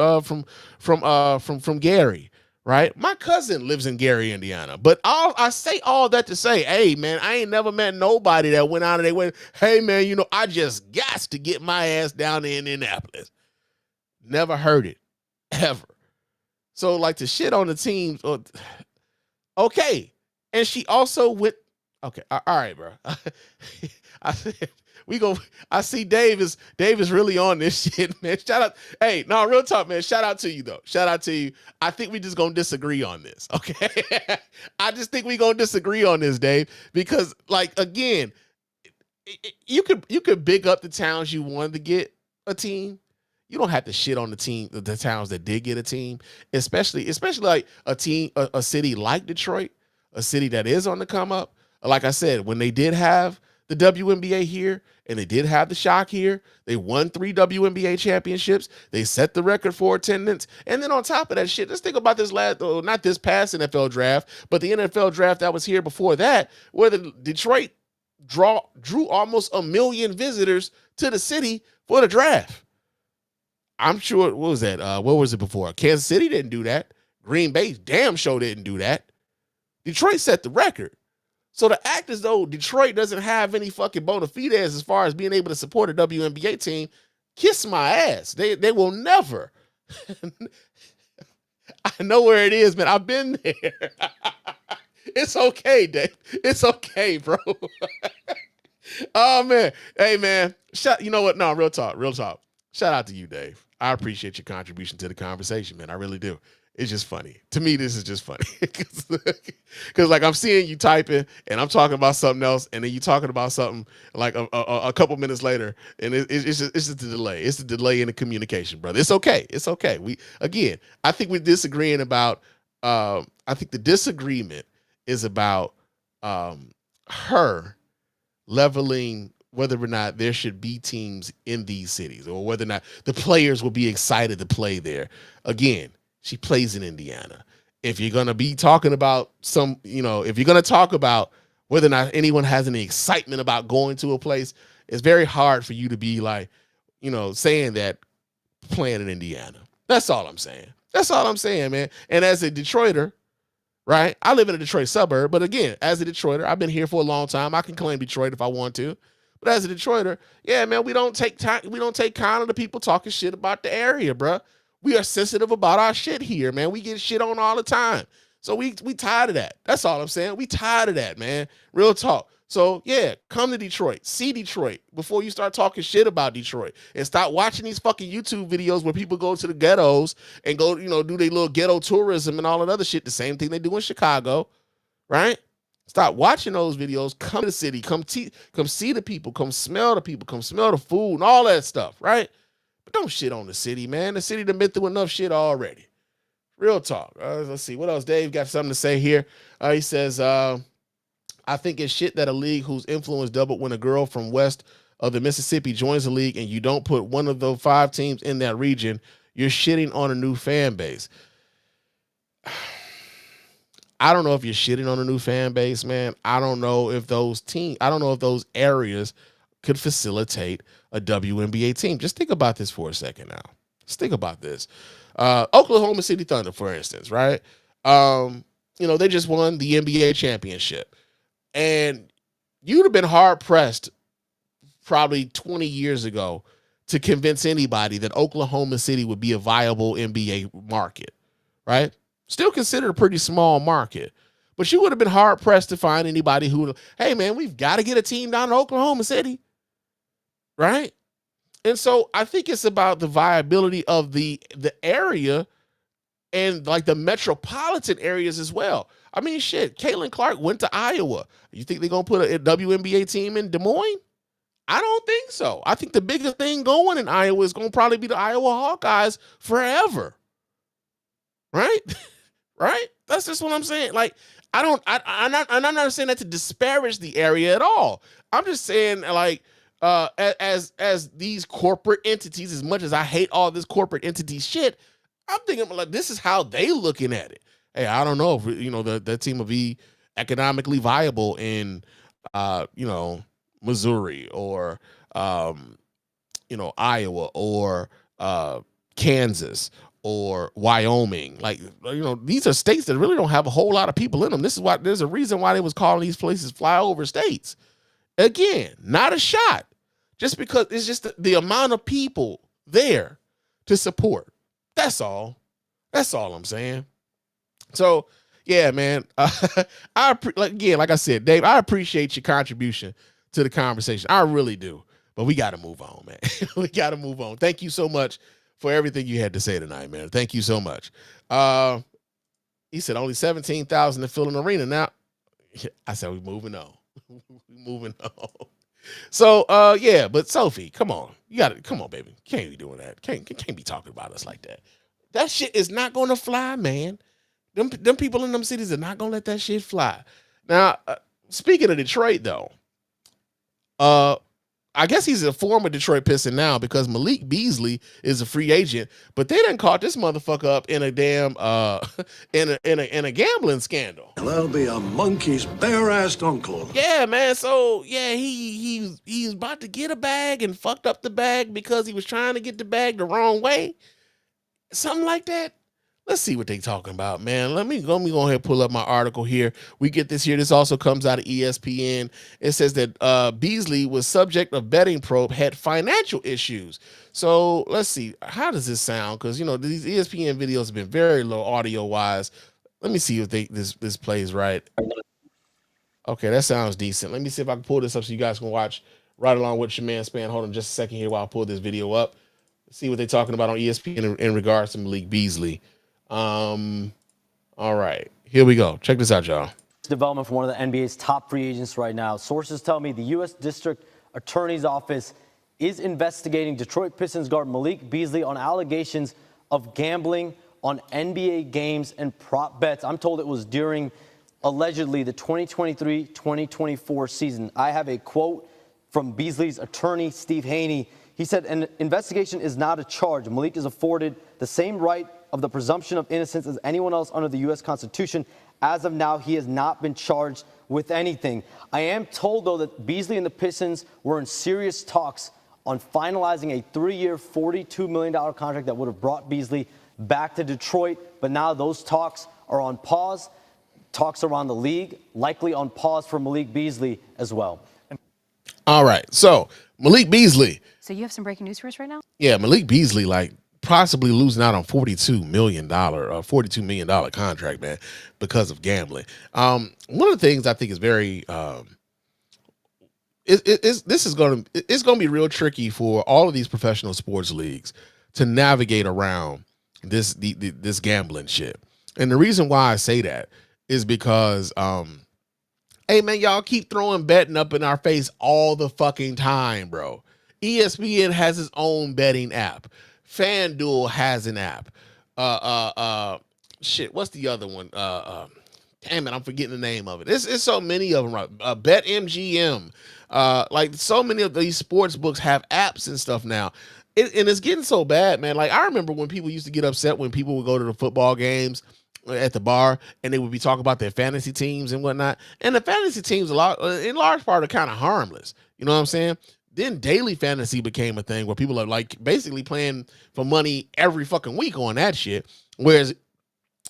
Gary, right? My cousin lives in Gary, Indiana. But I say all that to say, hey man, I ain't never met nobody that went out and they went, hey man, you know, I just got to get my ass down to Indianapolis. Never heard it, ever. So like to shit on the teams, okay. And she also went Okay. All right, bro. I said I see Dave is really on this shit, man. Shout out. Hey, no, real talk, man. Shout out to you though. Shout out to you. I think we just gonna disagree on this. Okay. I just think we gonna disagree on this, Dave, because like again, you could big up the towns you wanted to get a team. You don't have to shit on the towns that did get a team, especially like a city like Detroit, a city that is on the come up. Like I said, when they did have the WNBA here and they did have the Shock here, they won 3 WNBA championships. They set the record for attendance. And then on top of that shit, let's think about this not this past NFL draft, but the NFL draft that was here before that, where the Detroit drew almost 1 million visitors to the city for the draft. I'm sure, what was that? What was it before? Kansas City didn't do that. Green Bay damn sure didn't do that. Detroit set the record. So to act as though Detroit doesn't have any fucking bona fides as far as being able to support a WNBA team, kiss my ass. They will never. I know where it is, man. I've been there. It's okay, Dave. It's okay, bro. Oh, man. Hey, man. You know what? No, real talk. Shout out to you, Dave. I appreciate your contribution to the conversation, man. I really do. It's just funny. To me, this is just funny. Because like I'm seeing you typing and I'm talking about something else and then you talking about something like a couple minutes later and it's just the delay. It's the delay in the communication, brother. It's okay. It's okay. I think we're disagreeing about, I think the disagreement is about her leveling whether or not there should be teams in these cities or whether or not the players will be excited to play there. Again, she plays in Indiana. If you're going to be talking about if you're going to talk about whether or not anyone has any excitement about going to a place, it's very hard for you to be like, saying that playing in Indiana. That's all I'm saying. That's all I'm saying, man. And as a Detroiter, right? I live in a Detroit suburb, but again, as a Detroiter, I've been here for a long time. I can claim Detroit if I want to. But as a Detroiter, yeah, man, we don't take kind of the people talking shit about the area, bruh. We are sensitive about our shit here, man. We get shit on all the time. So we tired of that. That's all I'm saying. We tired of that, man. Real talk. So, yeah, come to Detroit. See Detroit before you start talking shit about Detroit. And stop watching these fucking YouTube videos where people go to the ghettos and go, do their little ghetto tourism and all that other shit. The same thing they do in Chicago, right? Stop watching those videos. Come to the city. Come see the people. Come smell the people. Come smell the food and all that stuff, right? But don't shit on the city, man. The city done been through enough shit already. Real talk. Let's see. What else? Dave got something to say here. He says, I think it's shit that a league whose influence doubled when a girl from west of the Mississippi joins the league and you don't put one of the 5 teams in that region, you're shitting on a new fan base. I don't know if you're shitting on a new fan base, man. I don't know if those areas could facilitate a WNBA team. Just think about this for a second now. Just think about this. Oklahoma City Thunder, for instance, right? They just won the NBA championship. And you'd have been hard-pressed probably 20 years ago to convince anybody that Oklahoma City would be a viable NBA market, right? Still considered a pretty small market. But you would have been hard-pressed to find anybody who, hey, man, we've got to get a team down in Oklahoma City, right? And so I think it's about the viability of the area and like the metropolitan areas as well. I mean, shit, Caitlin Clark went to Iowa. You think they're going to put a WNBA team in Des Moines? I don't think so. I think the biggest thing going in Iowa is going to probably be the Iowa Hawkeyes forever. Right? Right? That's just what I'm saying. Like, I'm not saying that to disparage the area at all. I'm just saying, like, as these corporate entities, as much as I hate all this corporate entity shit, I'm thinking like this is how they looking at it. Hey, I don't know if that team will be economically viable in Missouri or Iowa or Kansas or Wyoming. Like, these are states that really don't have a whole lot of people in them. This is why there's a reason why they was calling these places flyover states. Again, not a shot. Just because it's just the amount of people there to support. That's all. That's all I'm saying. So, yeah, man. Like I said, Dave, I appreciate your contribution to the conversation. I really do. But we got to move on, man. We got to move on. Thank you so much for everything you had to say tonight, man. Thank you so much. He said only 17,000 to fill an arena. Now, I said we're moving on. We're moving on. So, yeah, but Sophie, come on. You got to, come on, baby. Can't be doing that. Can't be talking about us like that. That shit is not going to fly, man. Them people in them cities are not going to let that shit fly. Now, speaking of Detroit, though, I guess he's a former Detroit Piston now because Malik Beasley is a free agent, but they done caught this motherfucker up in a damn in a gambling scandal. That'll be a monkey's bare-assed uncle. Yeah, man. So yeah, he's about to get a bag and fucked up the bag because he was trying to get the bag the wrong way. Something like that. Let's see what they talking about, man. Let me go ahead and pull up my article here. We get this here. This also comes out of ESPN. It says that Beasley was subject of betting probe, had financial issues. So let's see. How does this sound? Because, you know, these ESPN videos have been very low audio-wise. Let me see if this plays right. Okay, that sounds decent. Let me see if I can pull this up so you guys can watch right along with your man Spann. Hold on just a second here while I pull this video up. See what they're talking about on ESPN in regards to Malik Beasley. All right, here we go. Check this out, y'all. Development from one of the NBA's top free agents right now. Sources tell me the U.S. District Attorney's Office is investigating Detroit Pistons guard Malik Beasley on allegations of gambling on NBA games and prop bets. I'm told it was during, allegedly, the 2023-2024 season. I have a quote from Beasley's attorney, Steve Haney. He said, an investigation is not a charge. Malik is afforded the same right of the presumption of innocence as anyone else under the U.S. Constitution. As of now, he has not been charged with anything. I am told, though, that Beasley and the Pistons were in serious talks on finalizing a 3-year, $42 million contract that would have brought Beasley back to Detroit. But now those talks are on pause. Talks around the league, likely on pause for Malik Beasley as well. All right, so Malik Beasley. So you have some breaking news for us right now? Yeah, Malik Beasley, like, possibly losing out on $42 million contract, man, because of gambling. One of the things I think is very it's going to be real tricky for all of these professional sports leagues to navigate around this gambling shit. And the reason why I say that is because hey man, y'all keep throwing betting up in our face all the fucking time, bro. ESPN has its own betting app. FanDuel has an app. Shit, what's the other one? Damn it, I'm forgetting the name of it. It's so many of them, right? BetMGM. Like so many of these sports books have apps and stuff now. And it's getting so bad, man. Like I remember when people used to get upset when people would go to the football games at the bar and they would be talking about their fantasy teams and whatnot. And the fantasy teams in large part are kind of harmless. You know what I'm saying? Then daily fantasy became a thing where people are like basically playing for money every fucking week on that shit. Whereas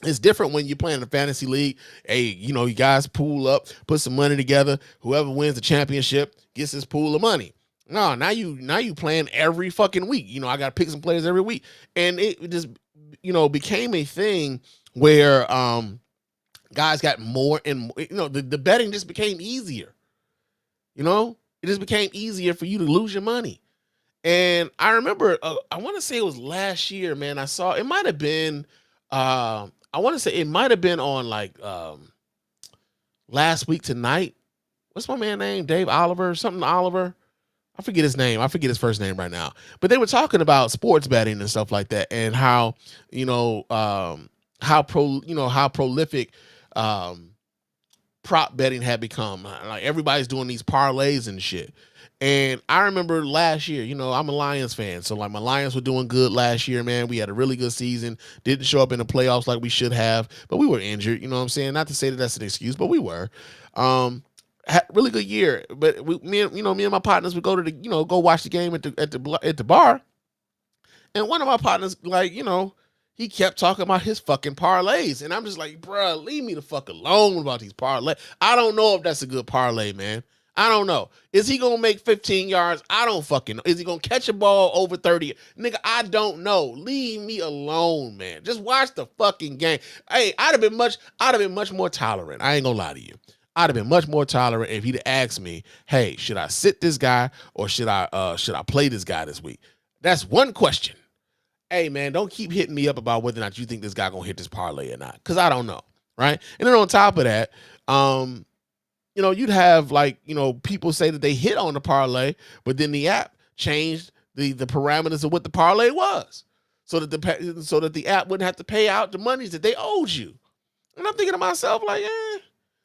it's different when you're playing in a fantasy league. Hey, you know, you guys pool up, put some money together. Whoever wins the championship gets this pool of money. No, now you playing every fucking week. You know, I got to pick some players every week. And it just, you know, became a thing where guys got more and more, you know, the betting just became easier. You know? It just became easier for you to lose your money. And I remember, I want to say it was last year, man. I saw, it might have been, I want to say it might have been on like Last Week Tonight. What's my man name? Dave Oliver, something Oliver. I forget his name. I forget his first name right now. But they were talking about sports betting and stuff like that and how, you know, how prolific prop betting had become. Like everybody's doing these parlays and shit. And I remember last year, you know, I'm a Lions fan. So like my Lions were doing good last year, man. We had a really good season. Didn't show up in the playoffs like we should have, but we were injured. You know what I'm saying? Not to say that that's an excuse, but we were. Had a really good year. But me and my partners would go to go watch the game at the bar. And one of my partners, like, you know, he kept talking about his fucking parlays. And I'm just like, bruh, leave me the fuck alone about these parlays. I don't know if that's a good parlay, man. I don't know. Is he going to make 15 yards? I don't fucking know. Is he going to catch a ball over 30? Nigga, I don't know. Leave me alone, man. Just watch the fucking game. Hey, I'd have been much more tolerant. I ain't going to lie to you. I'd have been much more tolerant if he'd asked me, hey, should I sit this guy or should I play this guy this week? That's one question. Hey, man, don't keep hitting me up about whether or not you think this guy going to hit this parlay or not, because I don't know, right? And then on top of that, you'd have people say that they hit on the parlay, but then the app changed the parameters of what the parlay was, so that the app wouldn't have to pay out the monies that they owed you. And I'm thinking to myself, like,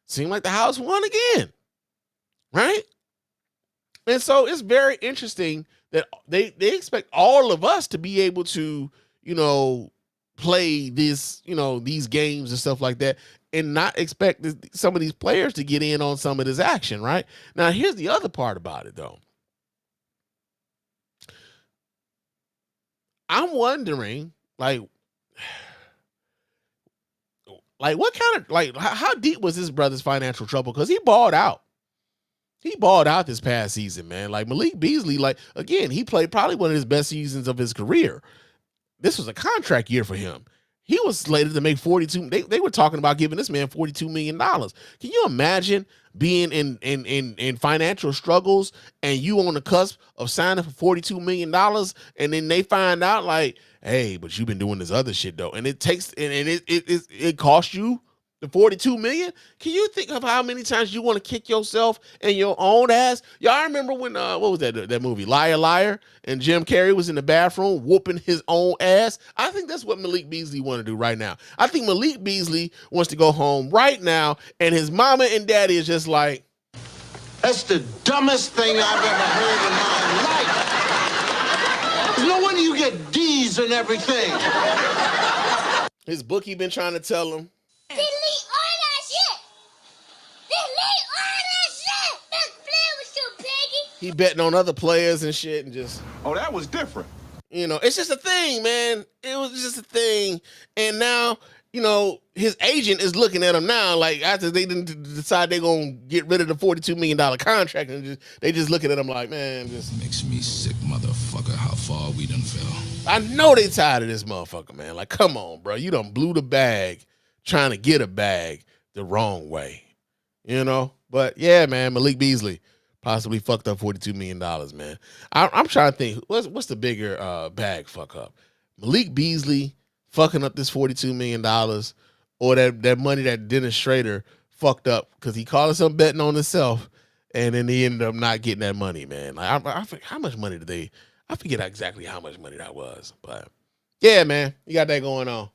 seemed like the house won again, right? And so it's very interesting that they expect all of us to be able to, play this, these games and stuff like that, and not expect some of these players to get in on some of this action, right? Now, here's the other part about it, though. I'm wondering, what kind of, how deep was this brother's financial trouble? Because he balled out. He balled out this past season, man. Like, Malik Beasley, again, he played probably one of his best seasons of his career. This was a contract year for him. He was slated to make 42. They were talking about giving this man $42 million. Can you imagine being in financial struggles and you on the cusp of signing for $42 million, and then they find out like, hey, but you've been doing this other shit though, and it costs you the $42 million? Can you think of how many times you want to kick yourself in your own ass? Y'all remember when what was that movie, Liar Liar, and Jim Carrey was in the bathroom whooping his own ass? I think that's what Malik Beasley want to do right now. I think Malik Beasley wants to go home right now, and his mama and daddy is just like, that's the dumbest thing I've ever heard in my life. No wonder you get D's and everything. His bookie been trying to tell him, delete all that shit. Delete all that shit. Let's play with you, piggy. he betting on other players and shit, and just, Oh, that was different. it's just a thing, man. It was just a thing. And now, his agent is looking at him now, like, after they didn't decide they're going to get rid of the $42 million contract, and they just looking at him like, man, just makes me sick, motherfucker, how far we done fell. I know they tired of this motherfucker, man. Like, come on, bro. You done blew the bag trying to get a bag the wrong way, But, yeah, man, Malik Beasley possibly fucked up $42 million, man. I'm trying to think, what's the bigger bag fuck up? Malik Beasley fucking up this $42 million, or that money that Dennis Schrader fucked up because he called himself betting on himself, and then he ended up not getting that money, man. Like, I forget how much money did they? I forget exactly how much money that was, but yeah, man, you got that going on.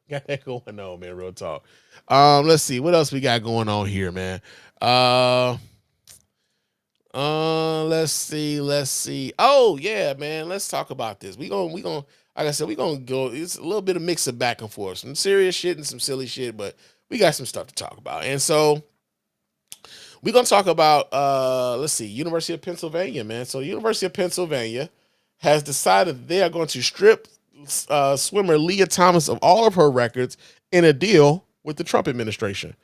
Got that going on, man. Real talk. Let's see what else we got going on here, man. Let's see. Oh yeah, man. Let's talk about this. We gonna like I said, we gonna go. It's a little bit of mix of back and forth, some serious shit and some silly shit, but we got some stuff to talk about. And so we're gonna talk about let's see, University of Pennsylvania, man. So University of Pennsylvania has decided they are going to strip swimmer Lia Thomas of all of her records in a deal with the Trump administration.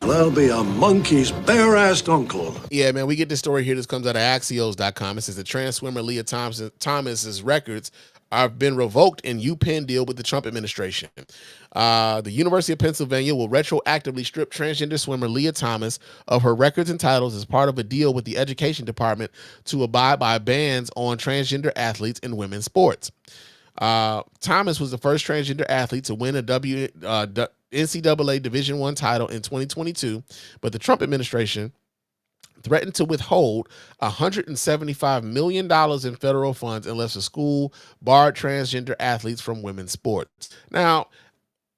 That'll be a monkey's bare-assed uncle. Yeah, man, we get this story here. This comes out of Axios.com. It says the trans swimmer Lia Thomas's records have been revoked in UPenn deal with the Trump administration. The University of Pennsylvania will retroactively strip transgender swimmer Lia Thomas of her records and titles as part of a deal with the Education Department to abide by bans on transgender athletes in women's sports. Thomas was the first transgender athlete to win a NCAA Division I title in 2022, but the Trump administration threatened to withhold $175 million in federal funds unless a school barred transgender athletes from women's sports. Now,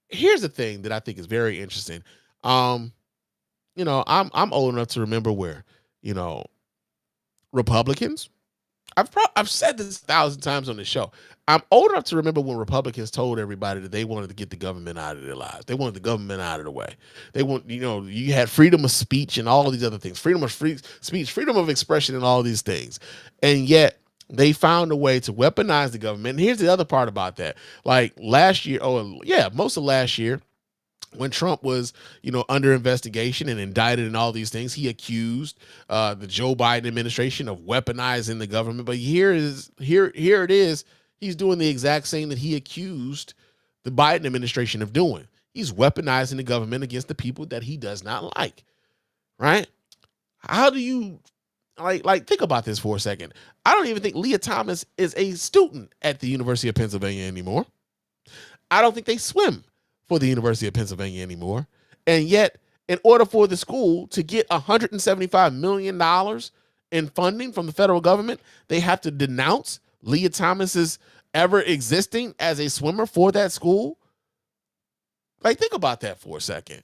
here's the thing that I think is very interesting. I'm old enough to remember where, Republicans, I've said this 1,000 times on the show. I'm old enough to remember when Republicans told everybody that they wanted to get the government out of their lives. They wanted the government out of the way. They want, you had freedom of speech and all of these other things, freedom of speech, freedom of expression and all these things. And yet they found a way to weaponize the government. And here's the other part about that. Like last year, most of last year, when Trump was, under investigation and indicted and all these things, he accused the Joe Biden administration of weaponizing the government. But here it is. He's doing the exact same that he accused the Biden administration of doing. He's weaponizing the government against the people that he does not like. Right? How do you think about this for a second? I don't even think Lia Thomas is a student at the University of Pennsylvania anymore. I don't think they swim for the University of Pennsylvania anymore. And yet, in order for the school to get $175 million in funding from the federal government, they have to denounce Lia Thomas's ever existing as a swimmer for that school. Think about that for a second.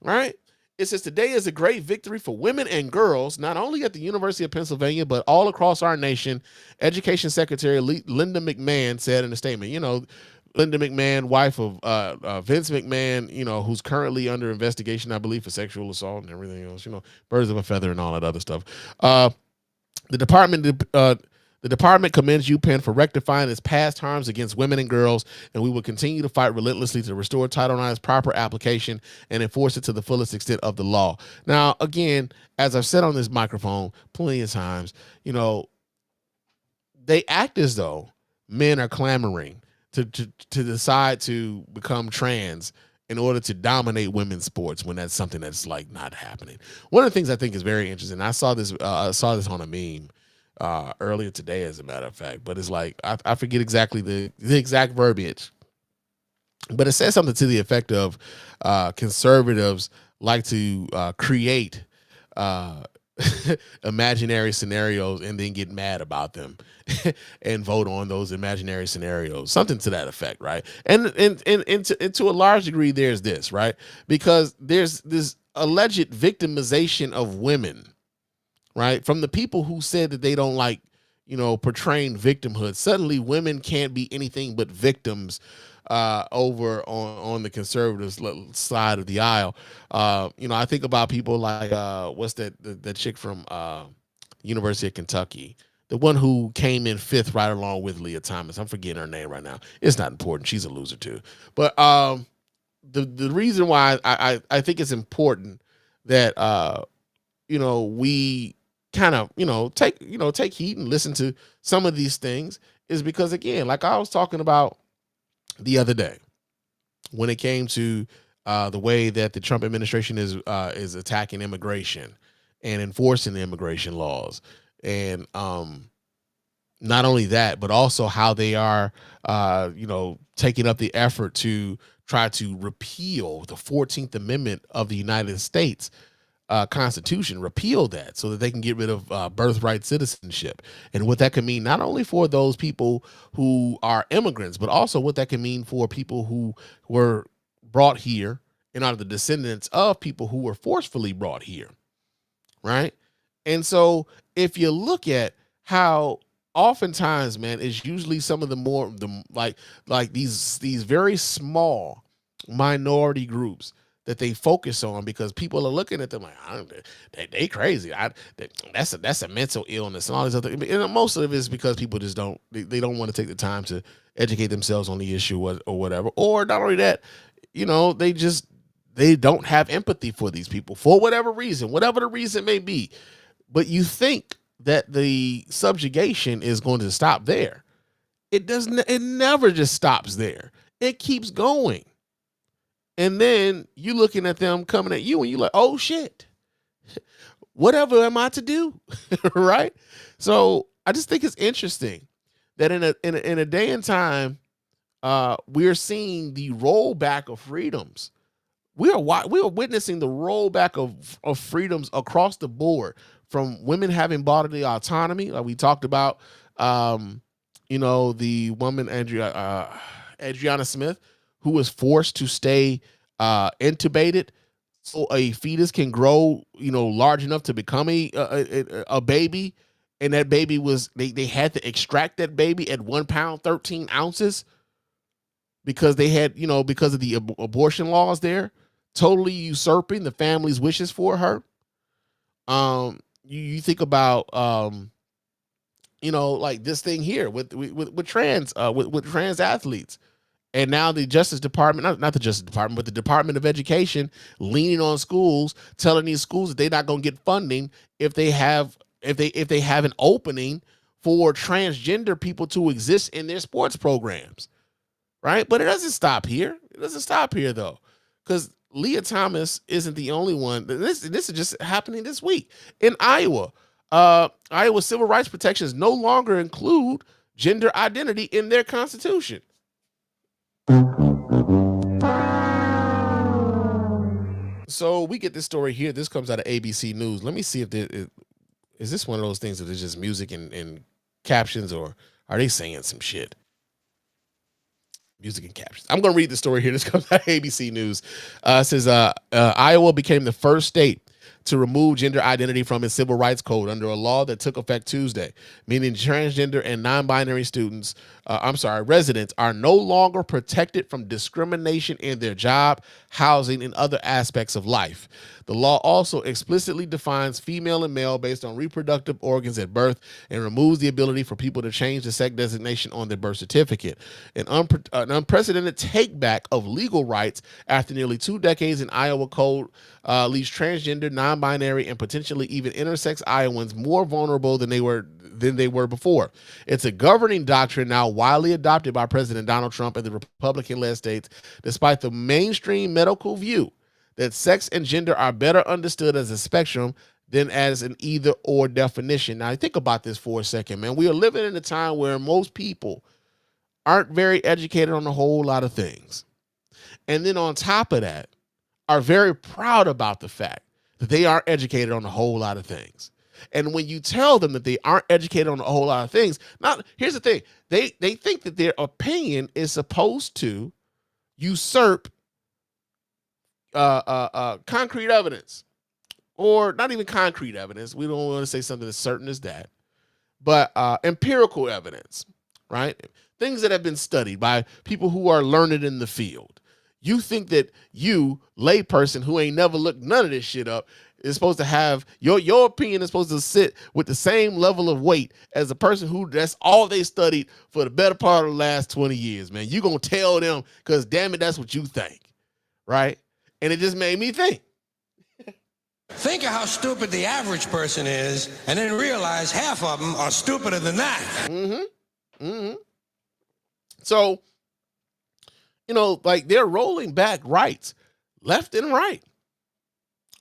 Right? It says today is a great victory for women and girls, not only at the University of Pennsylvania, but all across our nation. Education Secretary Linda McMahon said in a statement. Linda McMahon, wife of Vince McMahon, who's currently under investigation, I believe, for sexual assault and everything else. Birds of a feather and all that other stuff. The department commends UPenn for rectifying its past harms against women and girls, and we will continue to fight relentlessly to restore Title IX's proper application and enforce it to the fullest extent of the law. Now, again, as I've said on this microphone plenty of times, they act as though men are clamoring to decide to become trans in order to dominate women's sports when that's something that's not happening. One of the things I think is very interesting, I saw this on a meme earlier today, as a matter of fact, but it's I forget exactly the exact verbiage, but it says something to the effect of conservatives like to create imaginary scenarios and then get mad about them and vote on those imaginary scenarios, something to that effect, right? And to a large degree, there's this, right? Because there's this alleged victimization of women, right? From the people who said that they don't like, portraying victimhood. Suddenly women can't be anything but victims over on the conservative side of the aisle. I think about people like what's that chick from University of Kentucky, the one who came in 5th right along with Lia Thomas. I'm forgetting her name right now. It's not important. She's a loser too. But the reason why I think it's important that we kind of take heed and listen to some of these things is because, again, like I was talking about the other day, when it came to the way that the Trump administration is attacking immigration and enforcing the immigration laws, and not only that, but also how they are taking up the effort to try to repeal the 14th Amendment of the United States Constitution, repeal that so that they can get rid of birthright citizenship, and what that can mean not only for those people who are immigrants, but also what that can mean for people who were brought here and are the descendants of people who were forcefully brought here, right? And so if you look at how oftentimes, man, it's usually some of these very small minority groups that they focus on, because people are looking at them like, they crazy. That's a mental illness and all these other. And most of it is because people just don't want to take the time to educate themselves on the issue or whatever. Or not only that, they don't have empathy for these people for whatever the reason may be. But you think that the subjugation is going to stop there. It doesn't. It never just stops there. It keeps going. And then you looking at them coming at you and you're like, oh shit, whatever am I to do? Right? So I just think it's interesting that in a day and time, we're seeing the rollback of freedoms. We are witnessing the rollback of freedoms across the board, from women having bodily autonomy, like we talked about, the woman, Adriana Smith, who was forced to stay intubated so a fetus can grow, large enough to become a baby. And that baby was, they had to extract that baby at 1 pound, 13 ounces because they had, because of the abortion laws there, totally usurping the family's wishes for her. You think about, like this thing here with trans athletes. And now the Justice Department, not the Justice Department, but the Department of Education leaning on schools, telling these schools that they're not going to get funding if they have an opening for transgender people to exist in their sports programs. Right? But it doesn't stop here. It doesn't stop here though. Because Lia Thomas isn't the only one. This is just happening this week in Iowa. Iowa civil rights protections no longer include gender identity in their constitution. So we get this story here. This comes out of ABC News. Let me see if is this one of those things that is just music and captions, or are they saying some shit? Music and captions. I'm going to read the story here. This comes out of ABC News. It says Iowa became the first state to remove gender identity from its civil rights code under a law that took effect Tuesday, meaning transgender and non-binary residents are no longer protected from discrimination in their job, housing, and other aspects of life. The law also explicitly defines female and male based on reproductive organs at birth and removes the ability for people to change the sex designation on their birth certificate. An unprecedented take-back of legal rights after nearly 2 decades in Iowa code leaves transgender, non-binary, and potentially even intersex Iowans more vulnerable than they were before. It's a governing doctrine now widely adopted by President Donald Trump and the Republican-led states, despite the mainstream medical view that sex and gender are better understood as a spectrum than as an either-or definition. Now, think about this for a second, man. We are living in a time where most people aren't very educated on a whole lot of things. And then on top of that, are very proud about the fact that they aren't educated on a whole lot of things. And when you tell them that they aren't educated on a whole lot of things, here's the thing. They think that their opinion is supposed to usurp concrete evidence, or not even concrete evidence. We don't want to say something as certain as that, but empirical evidence, right? Things that have been studied by people who are learned in the field. You think that you, layperson who ain't never looked none of this shit up, is supposed to have your opinion is supposed to sit with the same level of weight as a person who that's all they studied for the better part of the last 20 years, man. You gonna tell them because damn it, that's what you think, right? And it just made me think. Think of how stupid the average person is, and then realize half of them are stupider than that. So, like they're rolling back rights left and right.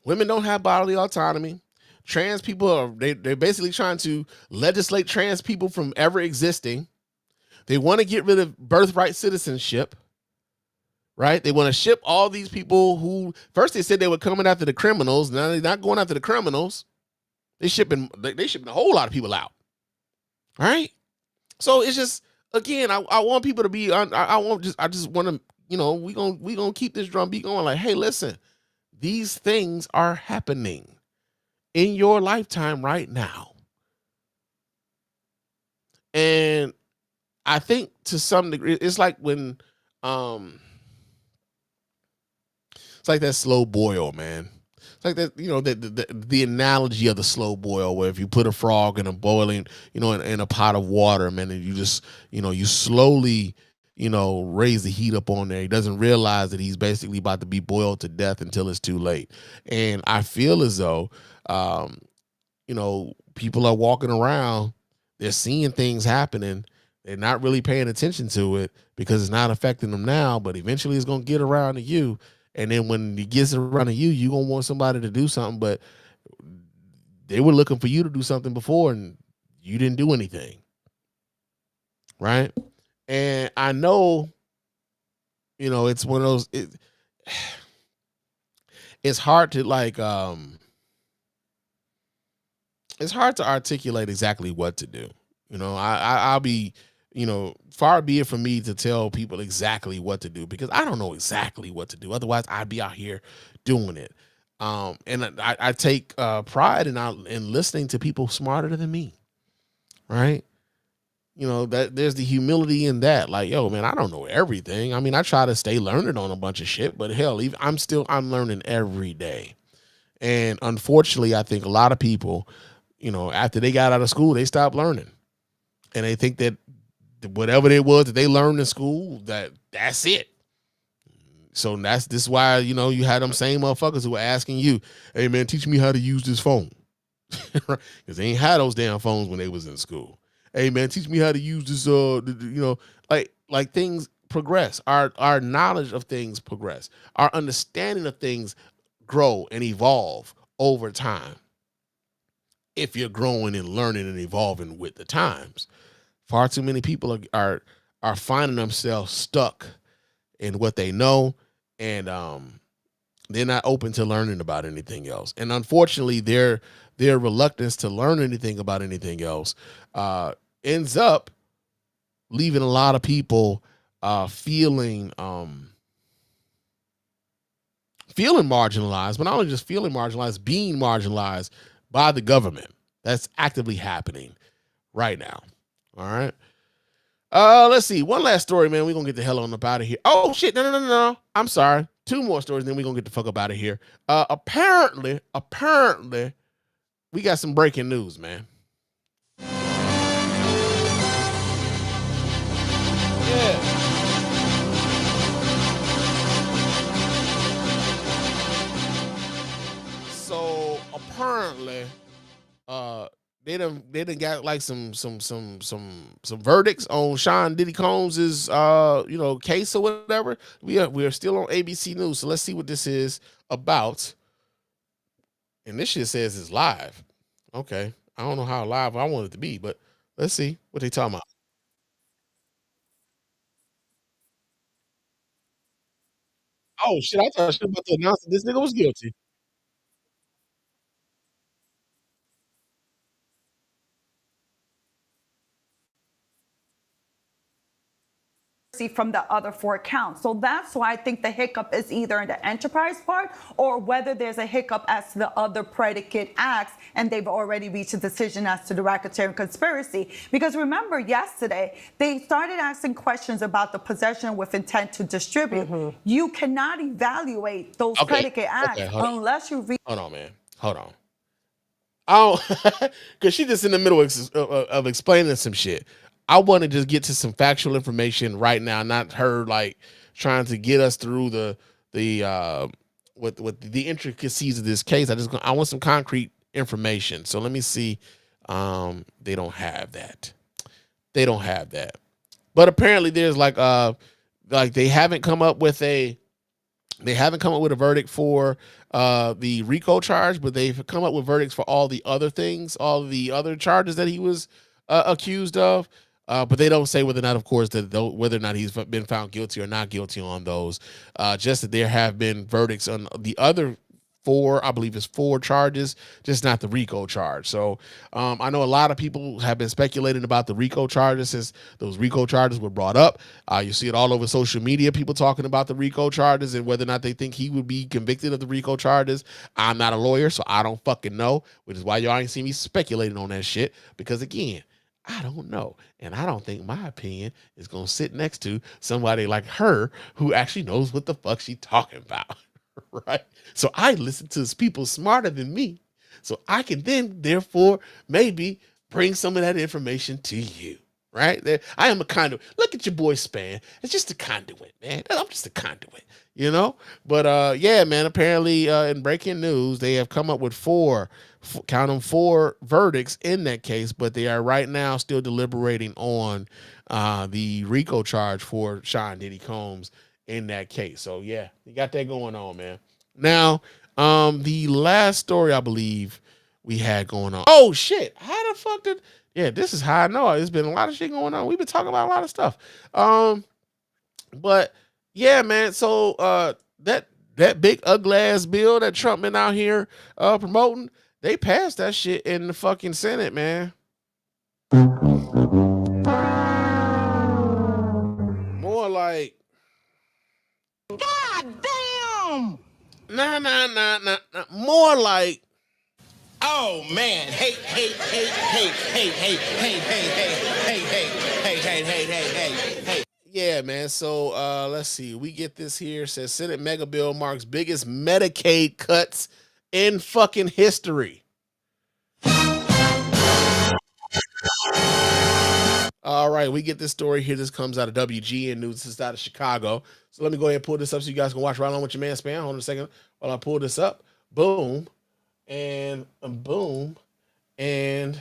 Women don't have bodily autonomy. Trans people they're basically trying to legislate trans people from ever existing. They want to get rid of birthright citizenship. Right? They want to ship all these people who first they said they were coming after the criminals. Now they're not going after the criminals. They shipping a whole lot of people out. All right. So it's just, again, I want people to be I just want to, we gonna keep this drumbeat going. Like, hey, listen, these things are happening in your lifetime right now. And I think to some degree, it's like when it's like that slow boil, man. It's like that, the analogy of the slow boil, where if you put a frog in a boiling, in a pot of water, man, and you just, you slowly, raise the heat up on there. He doesn't realize that he's basically about to be boiled to death until it's too late. And I feel as though, people are walking around, they're seeing things happening. They're not really paying attention to it because it's not affecting them now, but eventually it's going to get around to you. And then when it gets around to you, you're going to want somebody to do something, but they were looking for you to do something before and you didn't do anything. Right? And I know, it's one of those, it's hard to it's hard to articulate exactly what to do. I'll be, far be it from me to tell people exactly what to do because I don't know exactly what to do. Otherwise, I'd be out here doing it. And I take pride in listening to people smarter than me, right? That there's the humility in that. Like, yo, man, I don't know everything. I mean, I try to stay learned on a bunch of shit, but hell, I'm learning every day. And unfortunately, I think a lot of people, after they got out of school, they stopped learning. And they think that whatever it was that they learned in school, that's it. So this is why, you know, you had them same motherfuckers who were asking you, hey man, teach me how to use this phone. Because they ain't had those damn phones when they was in school. Hey man, teach me how to use this, you know, like things progress. Our knowledge of things progress. Our understanding of things grow and evolve over time. If you're growing and learning and evolving with the times. Far too many people are finding themselves stuck in what they know, and they're not open to learning about anything else. And unfortunately, their reluctance to learn anything about anything else ends up leaving a lot of people feeling marginalized, but not only just feeling marginalized, being marginalized by the government. That's actively happening right now. All right. Let's see. One last story, man. We're gonna get the hell on up out of here. Oh shit, no. I'm sorry. 2 more stories, then we're gonna get the fuck up out of here. Apparently, we got some breaking news, man. Yeah. So apparently, they done got like some verdicts on Sean Diddy Combs' case or whatever. We are still on ABC News, so let's see what this is about. And this shit says it's live. Okay, I don't know how live I want it to be, but let's see what they talking about. Oh shit! I thought I was about to announce that this nigga was guilty. From the other 4 counts. So that's why I think the hiccup is either in the enterprise part or whether there's a hiccup as to the other predicate acts, and they've already reached a decision as to the racketeering conspiracy. Because remember yesterday, they started asking questions about the possession with intent to distribute. You cannot evaluate those predicate acts unless you read. Hold on, man. Hold on. Oh, because she just in the middle of explaining some shit. I want to just get to some factual information right now, not her like trying to get us through the intricacies of this case. I want some concrete information. So let me see. They don't have that. But apparently there's like they haven't come up with a verdict for the RICO charge, but they've come up with verdicts for all the other things, all the other charges that he was accused of. But they don't say whether or not, of course, whether or not he's been found guilty or not guilty on those. Just that there have been verdicts on the other 4, I believe it's 4 charges, just not the RICO charge. So I know a lot of people have been speculating about the RICO charges since those RICO charges were brought up. You see it all over social media, people talking about the RICO charges and whether or not they think he would be convicted of the RICO charges. I'm not a lawyer, so I don't fucking know, which is why y'all ain't see me speculating on that shit, because again, I don't know. And I don't think my opinion is going to sit next to somebody like her who actually knows what the fuck she talking about. Right? So I listen to people smarter than me. So I can then, therefore, maybe bring some of that information to you. Right? I am a conduit. Look at your boy Spann. It's just a conduit, man. I'm just a conduit, you know? But yeah, man, apparently in breaking news, they have come up with 4 verdicts in that case, but they are right now still deliberating on the RICO charge for Sean Diddy Combs in that case. So yeah, you got that going on, man. Now, the last story I believe we had going on. Oh shit, how the fuck did? Yeah, this is how I know. There's been a lot of shit going on. We've been talking about a lot of stuff. But yeah, man. So that big Uglass bill that Trump been out here promoting, they passed that shit in the fucking Senate, man. More like, God damn! Nah. More like, Oh man! Hey! yeah, man. So let's see. We get this here. It says Senate mega bill marks biggest Medicaid cuts in fucking history. All right. right, we get this story here. This comes out of WGN News. This is out of Chicago. So let me go ahead and pull this up so you guys can watch right along with your man Spann. Hold on a second while I pull this up. Boom. And boom. And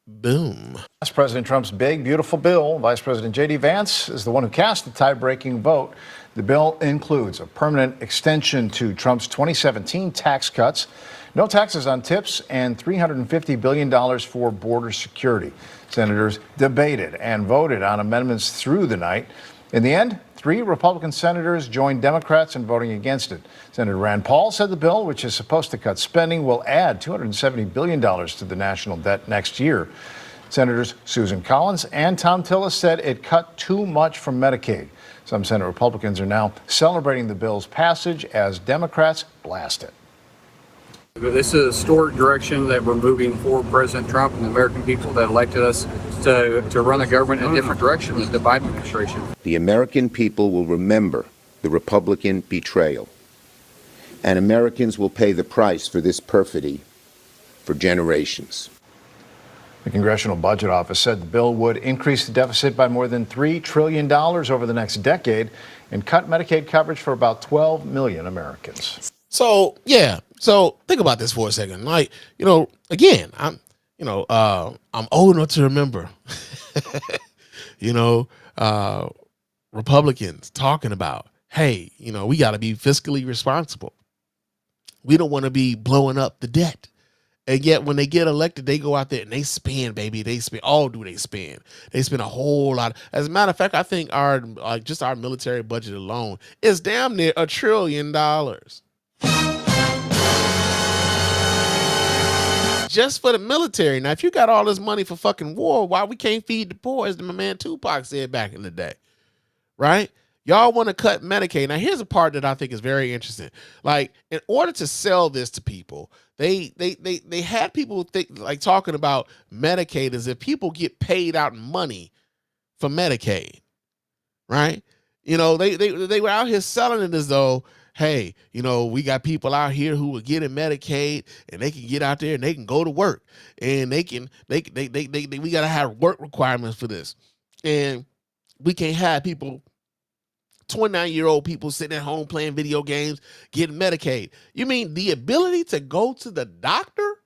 boom. That's President Trump's big, beautiful bill. Vice President J.D. Vance is the one who cast the tie-breaking vote. The bill includes a permanent extension to Trump's 2017 tax cuts, no taxes on tips, and $350 billion for border security. Senators debated and voted on amendments through the night. In the end, 3 Republican senators joined Democrats in voting against it. Senator Rand Paul said the bill, which is supposed to cut spending, will add $270 billion to the national debt next year. Senators Susan Collins and Tom Tillis said it cut too much from Medicaid. Some Senate Republicans are now celebrating the bill's passage as Democrats blast it. This is a historic direction that we're moving for President Trump and the American people that elected us to run the government in a different direction than the Biden administration. The American people will remember the Republican betrayal, and Americans will pay the price for this perfidy for generations. The Congressional Budget Office said the bill would increase the deficit by more than $3 trillion over the next decade and cut Medicaid coverage for about 12 million Americans. So, yeah. So think about this for a second. Like, again, I'm old enough to remember, Republicans talking about, hey, we got to be fiscally responsible. We don't want to be blowing up the debt. And yet when they get elected, they go out there and they spend, baby. They spend. They spend. They spend a whole lot. As a matter of fact, I think our military budget alone is damn near $1 trillion. Just for the military. Now, if you got all this money for fucking war, why we can't feed the poor, as my man Tupac said back in the day, right? Y'all want to cut Medicaid. Now, here's a part that I think is very interesting. Like, in order to sell this to people, they had people talking about Medicaid as if people get paid out money for Medicaid, right? They were out here selling it as though, hey, we got people out here who are getting Medicaid and they can get out there and they can go to work and we got to have work requirements for this. And we can't have people, 29-year-old people sitting at home playing video games, getting Medicaid. You mean the ability to go to the doctor?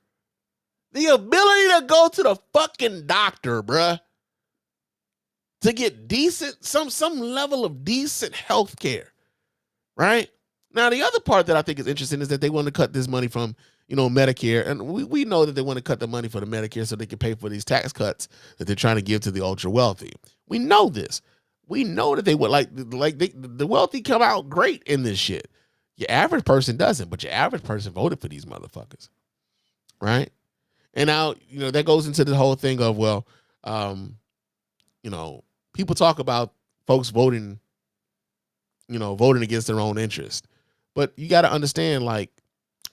The ability to go to the fucking doctor, bruh. To get decent, some level of decent health care, right? Now, the other part that I think is interesting is that they want to cut this money from, Medicare. And we know that they want to cut the money for the Medicare so they can pay for these tax cuts that they're trying to give to the ultra wealthy. We know this. We know that they would the wealthy come out great in this shit. Your average person doesn't, but your average person voted for these motherfuckers, right? And now, that goes into the whole thing of, people talk about folks voting against their own interest. But you got to understand,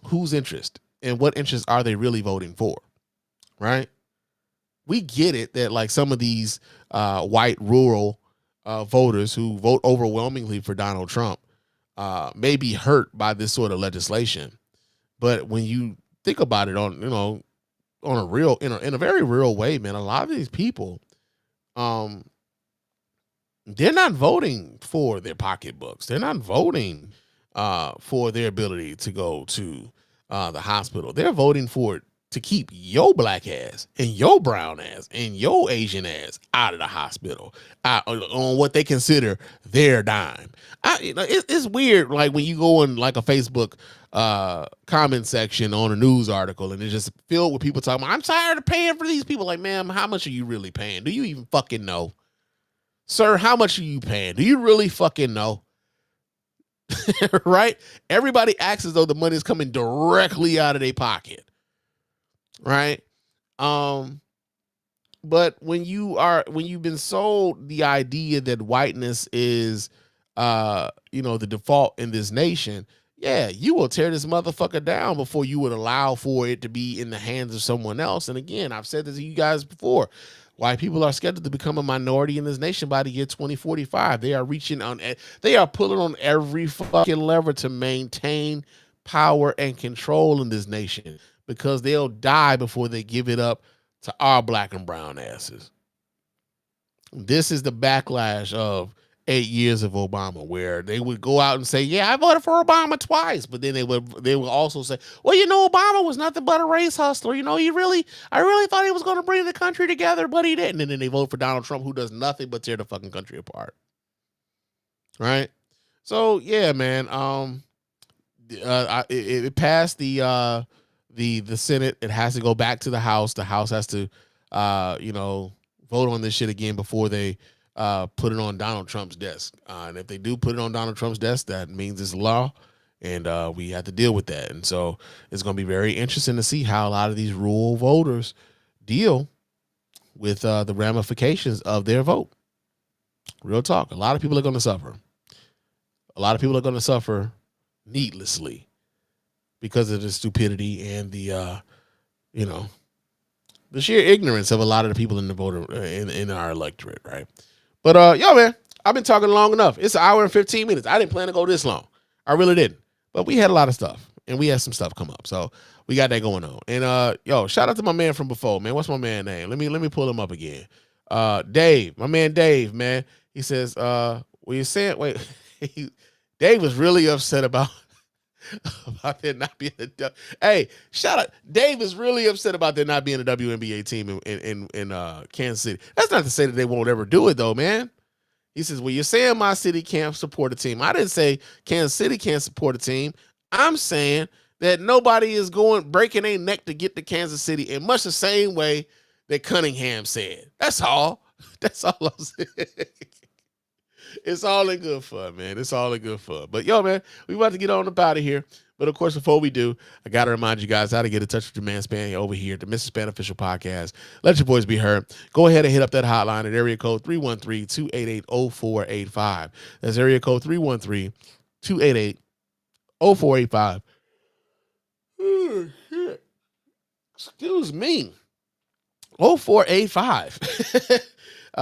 whose interest and what interest are they really voting for, right? We get it that, some of these white rural voters who vote overwhelmingly for Donald Trump may be hurt by this sort of legislation. But when you think about it on a real, in a very real way, man, a lot of these people, they're not voting for their pocketbooks. They're not voting for their ability to go to the hospital. They're voting for it to keep your black ass and your brown ass and your Asian ass out of the hospital on what they consider their dime. It's weird, when you go in a Facebook comment section on a news article and it's just filled with people talking, I'm tired of paying for these people. Like, ma'am, how much are you really paying? Do you even fucking know? Sir, how much are you paying? Do you really fucking know? Right? Everybody acts as though the money is coming directly out of their pocket. Right? But when you've been sold the idea that whiteness is the default in this nation, yeah, you will tear this motherfucker down before you would allow for it to be in the hands of someone else. And again, I've said this to you guys before. White people are scheduled to become a minority in this nation by the year 2045. They are pulling on every fucking lever to maintain power and control in this nation, because they'll die before they give it up to our black and brown asses. this is the backlash of 8 years of Obama, where they would go out and say, yeah, I voted for Obama twice. But then they would also say, well, Obama was nothing but a race hustler. I really thought he was going to bring the country together, but he didn't. And then they vote for Donald Trump, who does nothing but tear the fucking country apart. Right? So yeah, man. It passed the Senate. It has to go back to the House. The House has to, vote on this shit again before they put it on Donald Trump's desk. And if they do put it on Donald Trump's desk, that means it's law, and we have to deal with that. And so it's going to be very interesting to see how a lot of these rural voters deal with the ramifications of their vote. Real talk. A lot of people are going to suffer. A lot of people are going to suffer needlessly because of the stupidity and the sheer ignorance of a lot of the people in the voter in our electorate, right? But yo, man, I've been talking long enough. It's an hour and 15 minutes. I didn't plan to go this long. I really didn't. But we had a lot of stuff, and we had some stuff come up, so we got that going on. And yo, shout out to my man from before, man. What's my man name? Let me pull him up again. Dave, my man Dave, man. He says, "What you saying?" Wait, Dave was really upset about there not being a. Hey, shout out! Dave is really upset about there not being a WNBA team in Kansas City. That's not to say that they won't ever do it, though, man. He says, "Well, you're saying my city can't support a team. I didn't say Kansas City can't support a team. I'm saying that nobody is breaking their neck to get to Kansas City in much the same way that Cunningham said. That's all. That's all I'm saying." It's all in good fun, man. It's all in good fun. But yo, man, we about to get on up out of here. But of course, before we do, I got to remind you guys how to get in touch with your man Spann over here at the Mr. Spann Official Podcast. Let your voice be heard. Go ahead and hit up that hotline at area code 313-288-0485. That's area code 313-288-0485. Oh, shit. Excuse me. 0485.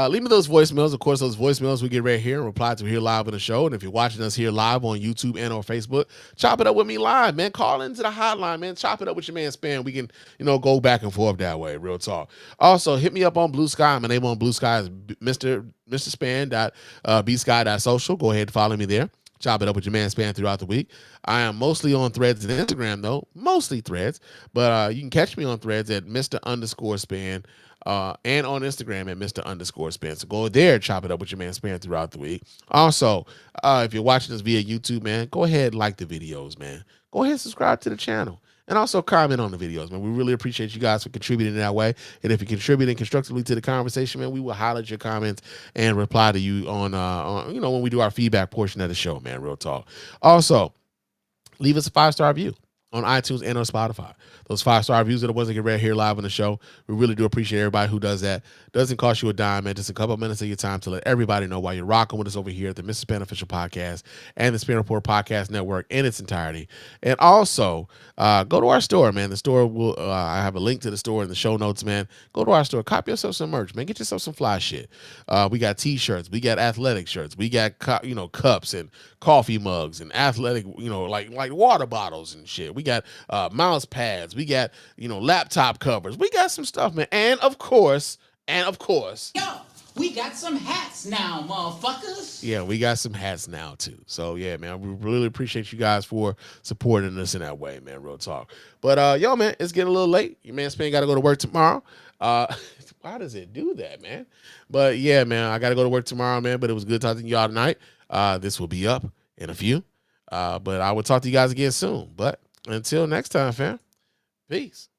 Leave me those voicemails. Of course, those voicemails we get right here and reply to here live on the show. And if you're watching us here live on YouTube and on Facebook, chop it up with me live, man. Call into the hotline, man. Chop it up with your man Spann. We can, go back and forth that way. Real talk. Also, hit me up on Blue Sky. My name on Blue Sky is Mr. Spann.bsky.social. Go ahead and follow me there. Chop it up with your man Spann throughout the week. I am mostly on Threads and Instagram, though. Mostly Threads. But you can catch me on Threads at Mr._Spann. And on Instagram at Mr._Spann. So go there, chop it up with your man Spann throughout the week. Also, if you're watching this via YouTube, man, go ahead and like the videos, man. Go ahead and subscribe to the channel. And also comment on the videos, man. We really appreciate you guys for contributing in that way. And if you're contributing constructively to the conversation, man, we will highlight your comments and reply to you on when we do our feedback portion of the show, man. Real talk. Also, leave us a 5-star review on iTunes and on Spotify. Those 5-star reviews are the ones that get read here live on the show. We really do appreciate everybody who does that. Doesn't cost you a dime, man. Just a couple of minutes of your time to let everybody know why you're rocking with us over here at the Mr. Spann Official Podcast and the Spann Report Podcast Network in its entirety. And also, go to our store, man. The store will, I have a link to the store in the show notes, man. Go to our store. Cop yourself some merch, man. Get yourself some fly shit. We got t-shirts. We got athletic shirts. We got, cups and coffee mugs and athletic, like water bottles and shit. We got mouse pads. We got, laptop covers. We got some stuff, man. And of course, Yo, we got some hats now, motherfuckers. yeah, we got some hats now too. So yeah, man, we really appreciate you guys for supporting us in that way, man. Real talk. But yo, man, it's getting a little late. Your man Spann got to go to work tomorrow. Why does it do that, man? But yeah, man, I got to go to work tomorrow, man. But it was good talking to y'all tonight. This will be up in a few. But I will talk to you guys again soon. But until next time, fam. Peace.